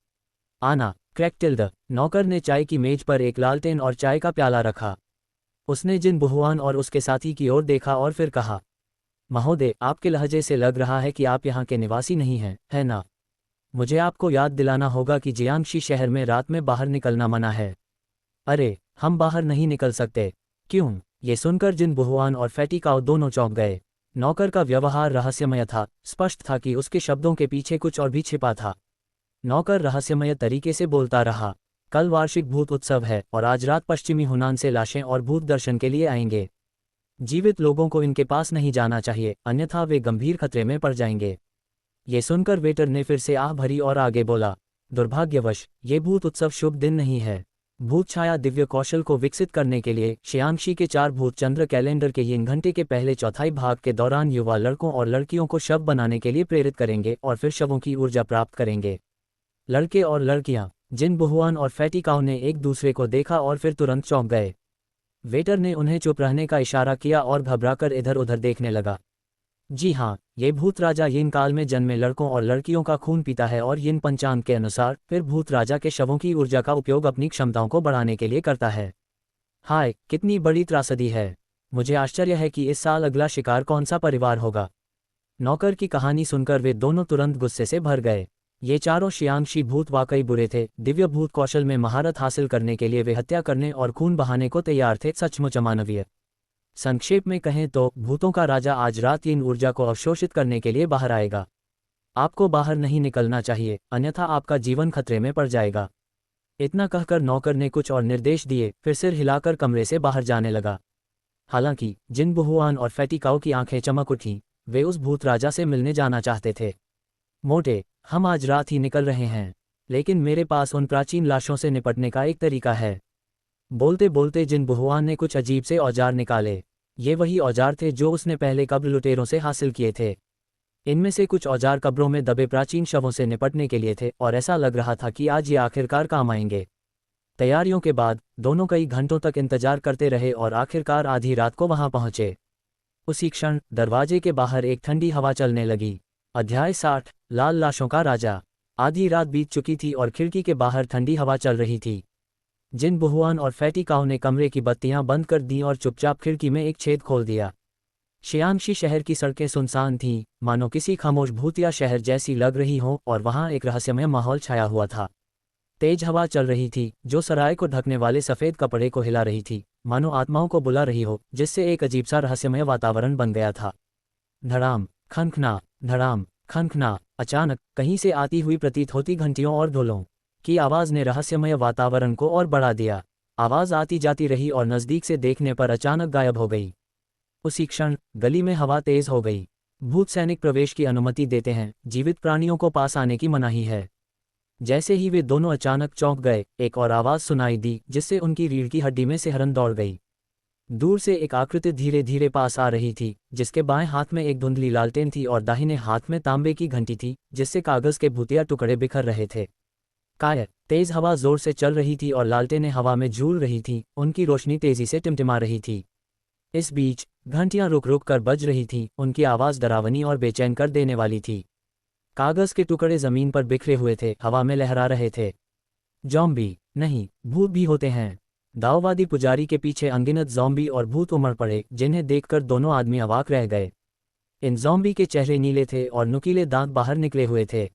आना, क्रैकटिल्ड। नौकर ने चाय की मेज पर एक लालटेन और चाय का प्याला रखा। उसने जिन बहुआन और उसके साथी की ओर देखा और फिर कहा, महोदय, आपके लहजे से लग रहा है कि आप यहाँ के निवासी नहीं हैं, है ना? मुझे आपको याद दिलाना होगा कि जियांगशी शहर में रात में बाहर निकलना मना है। अरे, हम बाहर नहीं निकल सकते। क्यों? ये सुनकर जिन बहुआन और फैटिकाओ दोनों चौंक गए। नौकर का व्यवहार रहस्यमय था। स्पष्ट था कि उसके शब्दों के पीछे कुछ और भी छिपा था। नौकर रहस्यमय तरीके से बोलता रहा, कल वार्षिक भूत उत्सव है और आज रात पश्चिमी हुनान से लाशें और भूत दर्शन के लिए आएंगे। जीवित लोगों को इनके पास नहीं जाना चाहिए, अन्यथा वे गंभीर खतरे में पड़ जाएंगे। ये सुनकर वेटर ने फिर से आह भरी और आगे बोला, दुर्भाग्यवश ये भूत उत्सव शुभ दिन नहीं है। भूत छाया दिव्य कौशल को विकसित करने के लिए शियांगशी के 4 भूत चंद्र कैलेंडर के यिन घंटे के पहले चौथाई भाग के दौरान युवा लड़कों और लड़कियों को शव बनाने के लिए प्रेरित करेंगे और फिर शवों की ऊर्जा प्राप्त करेंगे। लड़के और लड़कियां जिन बहुआन और फैटी काओ ने एक दूसरे को देखा और फिर तुरंत चौंक गए। वेटर ने उन्हें चुप रहने का इशारा किया और घबराकर इधर उधर देखने लगा। जी हाँ, ये भूत राजा यिन काल में जन्मे लड़कों और लड़कियों का खून पीता है और यिन पंचांग के अनुसार फिर भूत राजा के शवों की ऊर्जा का उपयोग अपनी क्षमताओं को बढ़ाने के लिए करता है। हाय, कितनी बड़ी त्रासदी है। मुझे आश्चर्य है कि इस साल अगला शिकार कौन सा परिवार होगा। नौकर की कहानी सुनकर वे दोनों तुरंत गुस्से से भर गए। ये चारों शियांगशी भूत वाकई बुरे थे। दिव्य भूत कौशल में महारत हासिल करने के लिए वे हत्या करने और खून बहाने को तैयार थे। सचमुच अमानवीय। संक्षेप में कहें तो भूतों का राजा आज रात इन ऊर्जा को अवशोषित करने के लिए बाहर आएगा। आपको बाहर नहीं निकलना चाहिए, अन्यथा आपका जीवन खतरे में पड़ जाएगा। इतना कहकर नौकर ने कुछ और निर्देश दिए, फिर सिर हिलाकर कमरे से बाहर जाने लगा। हालांकि जिन बहुआन और फैटी काओ की आंखें चमक उठीं, वे उस भूत राजा से मिलने जाना चाहते थे। मोटे, हम आज रात ही निकल रहे हैं, लेकिन मेरे पास उन प्राचीन लाशों से निपटने का एक तरीका है। बोलते बोलते जिन बहुआन ने कुछ अजीब से औजार निकाले। ये वही औजार थे जो उसने पहले कब्र लुटेरों से हासिल किए थे। इनमें से कुछ औजार कब्रों में दबे प्राचीन शवों से निपटने के लिए थे और ऐसा लग रहा था कि आज ये आखिरकार काम आएंगे। तैयारियों के बाद दोनों कई घंटों तक इंतजार करते रहे और आखिरकार आधी रात को वहां पहुंचे। उसी क्षण दरवाजे के बाहर एक ठंडी हवा चलने लगी। अध्याय 60 लाल लाशों का राजा। आधी रात बीत चुकी थी और खिड़की के बाहर ठंडी हवा चल रही थी। जिन बहुआन और फैटी काओ ने कमरे की बत्तियां बंद कर दीं और चुपचाप खिड़की में एक छेद खोल दिया। शियांगशी शहर की सड़कें सुनसान थीं, मानो किसी खामोश भूतिया शहर जैसी लग रही हो, और वहां एक रहस्यमय माहौल छाया हुआ था। तेज हवा चल रही थी जो सराय को ढकने वाले सफ़ेद कपड़े को हिला रही थी, मानो आत्माओं को बुला रही हो, जिससे एक अजीब सा रहस्यमय वातावरण बन गया था। धड़ाम खनखना, धड़ाम खनखना। अचानक कहीं से आती हुई प्रतीत होती घंटियों और ढोलों की आवाज़ ने रहस्यमय वातावरण को और बढ़ा दिया। आवाज़ आती जाती रही और नज़दीक से देखने पर अचानक गायब हो गई। उसी क्षण गली में हवा तेज हो गई। भूत सैनिक प्रवेश की अनुमति देते हैं, जीवित प्राणियों को पास आने की मनाही है। जैसे ही वे दोनों अचानक चौंक गए, एक और आवाज़ सुनाई दी जिससे उनकी रीढ़ की हड्डी में सिहरन दौड़ गई। दूर से एक आकृति धीरे धीरे पास आ रही थी, जिसके बाएं हाथ में एक धुंधली लालटेन थी और दाहिने हाथ में तांबे की घंटी थी, जिससे कागज़ के भूतिया टुकड़े बिखर रहे थे। काय तेज हवा जोर से चल रही थी और लालटेनें हवा में झूल रही थीं, उनकी रोशनी तेजी से टिमटिमा रही थी। इस बीच घंटियां रुक रुक कर बज रही थीं, उनकी आवाज़ डरावनी और बेचैन कर देने वाली थी। कागज़ के टुकड़े ज़मीन पर बिखरे हुए थे, हवा में लहरा रहे थे। ज़ॉम्बी नहीं, भूत भी होते हैं। दाववादी पुजारी के पीछे अनगिनत ज़ॉम्बी और भूत उमड़ पड़े, जिन्हें देखकर दोनों आदमी अवाक रह गए। इन ज़ॉम्बी के चेहरे नीले थे और नुकीले दांत बाहर निकले हुए थे।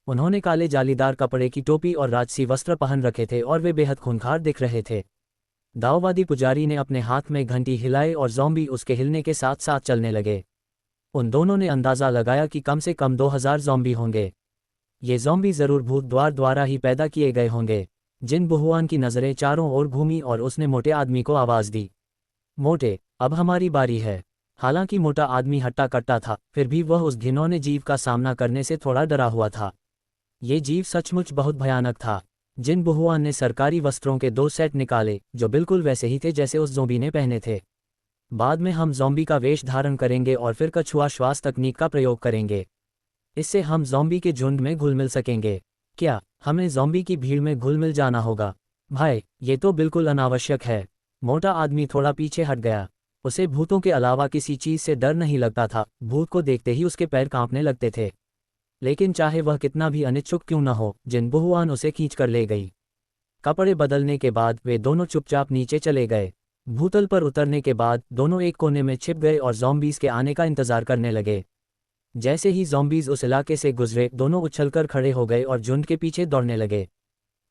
उन्होंने काले जालीदार कपड़े की टोपी और राजसी वस्त्र पहन रखे थे और वे बेहद खूंखार दिख रहे थे। दाववादी पुजारी ने अपने हाथ में घंटी हिलाई और ज़ॉम्बी उसके हिलने के साथ साथ चलने लगे। उन दोनों ने अंदाज़ा लगाया कि कम से कम 2000 ज़ॉम्बी होंगे। ये ज़ॉम्बी ज़रूर भूत द्वार द्वारा ही पैदा किए गए होंगे। जिन बहुआन की नज़रें चारों ओर घूमी और उसने मोटे आदमी को आवाज़ दी, मोटे, अब हमारी बारी है। हालांकि मोटा आदमी हट्टा कट्टा था, फिर भी वह उस घिनौने जीव का सामना करने से थोड़ा डरा हुआ था। ये जीव सचमुच बहुत भयानक था। जिन बहुआन ने सरकारी वस्त्रों के 2 सेट निकाले, जो बिल्कुल वैसे ही थे जैसे उस ज़ॉम्बी ने पहने थे। बाद में हम ज़ॉम्बी का वेश धारण करेंगे और फिर कछुआ श्वास तकनीक का प्रयोग करेंगे। इससे हम ज़ॉम्बी के झुंड में घुल मिल सकेंगे। क्या हमें ज़ॉम्बी की भीड़ में घुल मिल जाना होगा? भाई, ये तो बिल्कुल अनावश्यक है। मोटा आदमी थोड़ा पीछे हट गया। उसे भूतों के अलावा किसी चीज़ से डर नहीं लगता था। भूत को देखते ही उसके पैर कांपने लगते थे। लेकिन चाहे वह कितना भी अनिच्छुक क्यों न हो, जिन बहुआन उसे खींच कर ले गई। कपड़े बदलने के बाद वे दोनों चुपचाप नीचे चले गए। भूतल पर उतरने के बाद दोनों एक कोने में छिप गए और ज़ॉम्बीज़ के आने का इंतज़ार करने लगे। जैसे ही ज़ॉम्बीज़ उस इलाके से गुजरे, दोनों उछलकर खड़े हो गए और झुंड के पीछे दौड़ने लगे।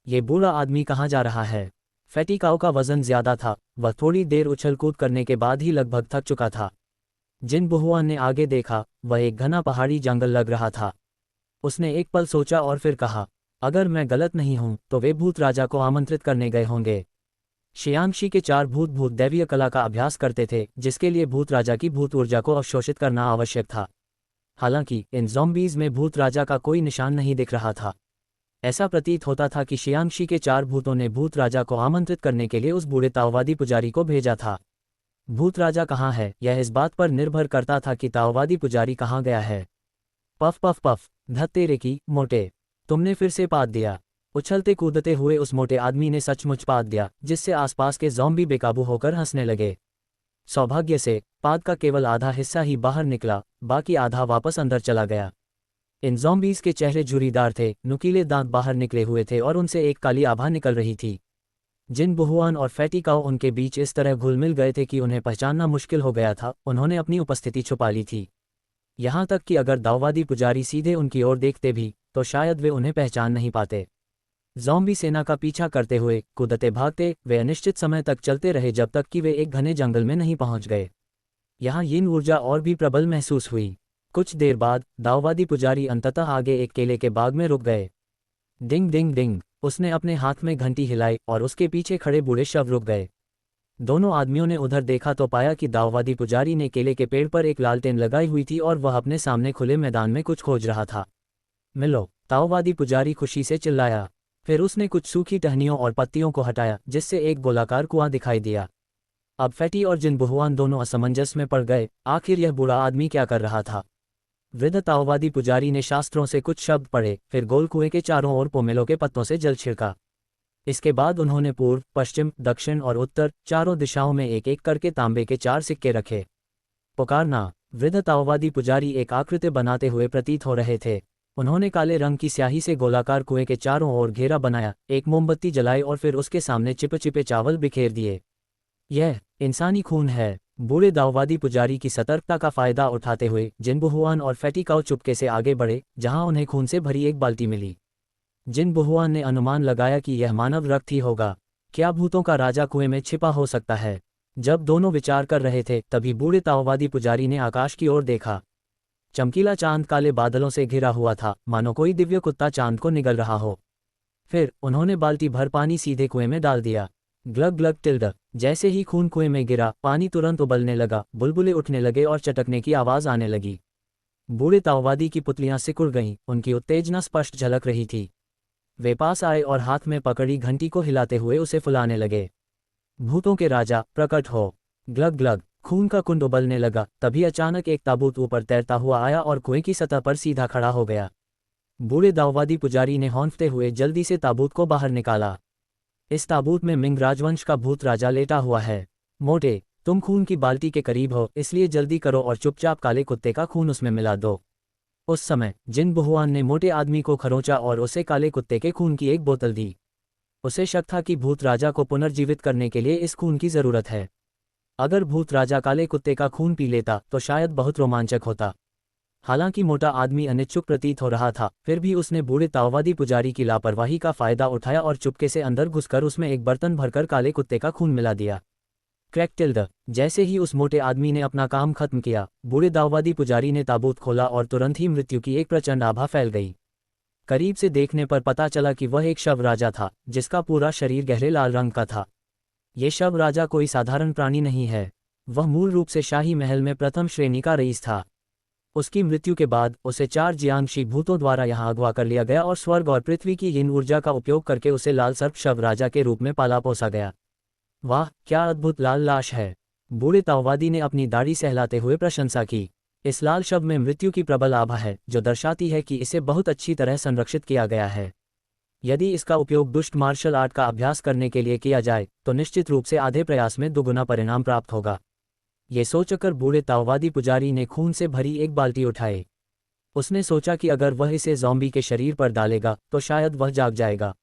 ये बूढ़ा आदमी कहाँ जा रहा है? फैटी काओ का वज़न ज़्यादा था, वह थोड़ी देर उछल कूद करने के बाद ही लगभग थक चुका था। जिन बहुआन ने आगे देखा, वह एक घना पहाड़ी जंगल लग रहा था। उसने एक पल सोचा और फिर कहा, अगर मैं गलत नहीं हूं तो वे भूत राजा को आमंत्रित करने गए होंगे। शियांगशी के 4 भूत दैवीय कला का अभ्यास करते थे, जिसके लिए भूत राजा की भूत ऊर्जा को अवशोषित करना आवश्यक था। हालांकि इन ज़ॉम्बीज़ में भूत राजा का कोई निशान नहीं दिख रहा था। ऐसा प्रतीत होता था कि शियांगशी के 4 भूतों ने भूत राजा को आमंत्रित करने के लिए उस बूढ़े ताओवादी पुजारी को भेजा था। भूत राजा कहाँ है, यह इस बात पर निर्भर करता था कि ताओवादी पुजारी कहाँ गया है। पफ पफ पफ, धत तेरे की मोटे, तुमने फिर से पाद दिया। उछलते कूदते हुए उस मोटे आदमी ने सचमुच पाद दिया, जिससे आसपास के ज़ॉम्बी बेकाबू होकर हंसने लगे। सौभाग्य से पाद का केवल आधा हिस्सा ही बाहर निकला, बाकी आधा वापस अंदर चला गया। इन ज़ॉम्बीज़ के चेहरे झुर्रीदार थे, नुकीले दांत बाहर निकले हुए थे और उनसे एक काली आभा निकल रही थी। जिन बुहुआन और फैटी काओ उनके बीच इस तरह घुल मिल गए थे कि उन्हें पहचानना मुश्किल हो गया था। उन्होंने अपनी उपस्थिति छुपा ली थी, यहाँ तक कि अगर दाओवादी पुजारी सीधे उनकी ओर देखते भी तो शायद वे उन्हें पहचान नहीं पाते। ज़ॉम्बी सेना का पीछा करते हुए कूदते भागते वे अनिश्चित समय तक चलते रहे, जब तक कि वे एक घने जंगल में नहीं पहुंच गए। यहाँ यिन ऊर्जा और भी प्रबल महसूस हुई। कुछ देर बाद दाओवादी पुजारी अंततः आगे एक केले के बाग में रुक गए। डिंग डिंग डिंग, उसने अपने हाथ में घंटी हिलाई और उसके पीछे खड़े बूढ़े शव रुक गए। दोनों आदमियों ने उधर देखा तो पाया कि दाओवादी पुजारी ने केले के पेड़ पर एक लालटेन लगाई हुई थी और वह अपने सामने खुले मैदान में कुछ खोज रहा था। मिलो, ताओवादी पुजारी खुशी से चिल्लाया। फिर उसने कुछ सूखी टहनियों और पत्तियों को हटाया, जिससे एक गोलाकार कुआं दिखाई दिया। अब फैटी और जिन बुहुआन दोनों असमंजस में पड़ गए, आखिर यह बूढ़ा आदमी क्या कर रहा था। वृद्ध ताओवादी पुजारी ने शास्त्रों से कुछ शब्द पढ़े, फिर गोल कुएं के चारों ओर पोमेलो के पत्तों से जल छिड़का। इसके बाद उन्होंने पूर्व, पश्चिम, दक्षिण और उत्तर चारों दिशाओं में एक एक करके तांबे के 4 सिक्के रखे। पुकारना। वृद्ध ताओवादी पुजारी एक आकृति बनाते हुए प्रतीत हो रहे थे। उन्होंने काले रंग की स्याही से गोलाकार कुएं के चारों ओर घेरा बनाया, एक मोमबत्ती जलाई और फिर उसके सामने चिपे चिपे चावल बिखेर दिए। यह इंसानी खून है। बूढ़े दाओवादी पुजारी की सतर्कता का फायदा उठाते हुए जिन बुहुआन और फैटी काओ चुपके से आगे बढ़े, जहां उन्हें खून से भरी एक बाल्टी मिली। जिन बुहुआन ने अनुमान लगाया कि यह मानव रक्त ही होगा। क्या भूतों का राजा कुएं में छिपा हो सकता है? जब दोनों विचार कर रहे थे, तभी बूढ़े ताओवादी पुजारी ने आकाश की ओर देखा। चमकीला चांद काले बादलों से घिरा हुआ था, मानो कोई दिव्य कुत्ता चांद को निगल रहा हो। फिर उन्होंने बाल्टी भर पानी सीधे कुएं में डाल दिया। ग्लग ग्लग टिल्ड। जैसे ही खून कुएं में गिरा, पानी तुरंत उबलने लगा, बुलबुले उठने लगे और चटकने की आवाज आने लगी। बूढ़े ताओवादी की पुतलियां सिकुड़ गईं, उनकी उत्तेजना स्पष्ट झलक रही थी। वे पास आए और हाथ में पकड़ी घंटी को हिलाते हुए उसे फुलाने लगे। भूतों के राजा प्रकट हो। ग्लग ग्लग। खून का कुंड उबलने लगा। तभी अचानक एक ताबूत ऊपर तैरता हुआ आया और कुएं की सतह पर सीधा खड़ा हो गया। बूढ़े दाओवादी पुजारी ने हौंफते हुए जल्दी से ताबूत को बाहर निकाला। इस ताबूत में मिंग राजवंश का भूत राजा लेटा हुआ है। मोटे, तुम खून की बाल्टी के करीब हो, इसलिए जल्दी करो और चुपचाप काले कुत्ते का खून उसमें मिला दो। उस समय जिन बुहुआन ने मोटे आदमी को खरोंचा और उसे काले कुत्ते के खून की एक बोतल दी। उसे शक था कि भूत राजा को पुनर्जीवित करने के लिए इस खून की जरूरत है। अगर भूत राजा काले कुत्ते का खून पी लेता तो शायद बहुत रोमांचक होता। हालांकि मोटा आदमी अनिच्छुक प्रतीत हो रहा था, फिर भी उसने बूढ़े ताओवादी पुजारी की लापरवाही का फायदा उठाया और चुपके से अंदर घुसकर उसमें एक बर्तन भरकर काले कुत्ते का खून मिला दिया। Crack tilde. जैसे ही उस मोटे आदमी ने अपना काम खत्म किया, बूढ़े दाओवादी पुजारी ने ताबूत खोला और तुरंत ही मृत्यु की एक प्रचंड आभा फैल गई। करीब से देखने पर पता चला कि वह एक शव राजा था, जिसका पूरा शरीर गहरे लाल रंग का था। ये शव राजा कोई साधारण प्राणी नहीं है, वह मूल रूप से शाही महल में प्रथम श्रेणी का रईस था। उसकी मृत्यु के बाद उसे 4 जियांगशी भूतों द्वारा यहाँ अगवा कर लिया गया और स्वर्ग और पृथ्वी की यिन ऊर्जा का उपयोग करके उसे लाल सर्प शव राजा के रूप में पाला पोसा गया। वाह, क्या अद्भुत लाल लाश है। बूढ़े ताओवादी ने अपनी दाढ़ी सहलाते हुए प्रशंसा की। इस लाल शव में मृत्यु की प्रबल आभा है, जो दर्शाती है कि इसे बहुत अच्छी तरह संरक्षित किया गया है। यदि इसका उपयोग दुष्ट मार्शल आर्ट का अभ्यास करने के लिए किया जाए तो निश्चित रूप से आधे प्रयास में दुगुना परिणाम प्राप्त होगा। ये सोचकर बूढ़े ताओवादी पुजारी ने खून से भरी एक बाल्टी उठाई। उसने सोचा कि अगर वह इसे ज़ॉम्बी के शरीर पर डालेगा तो शायद वह जाग जाएगा।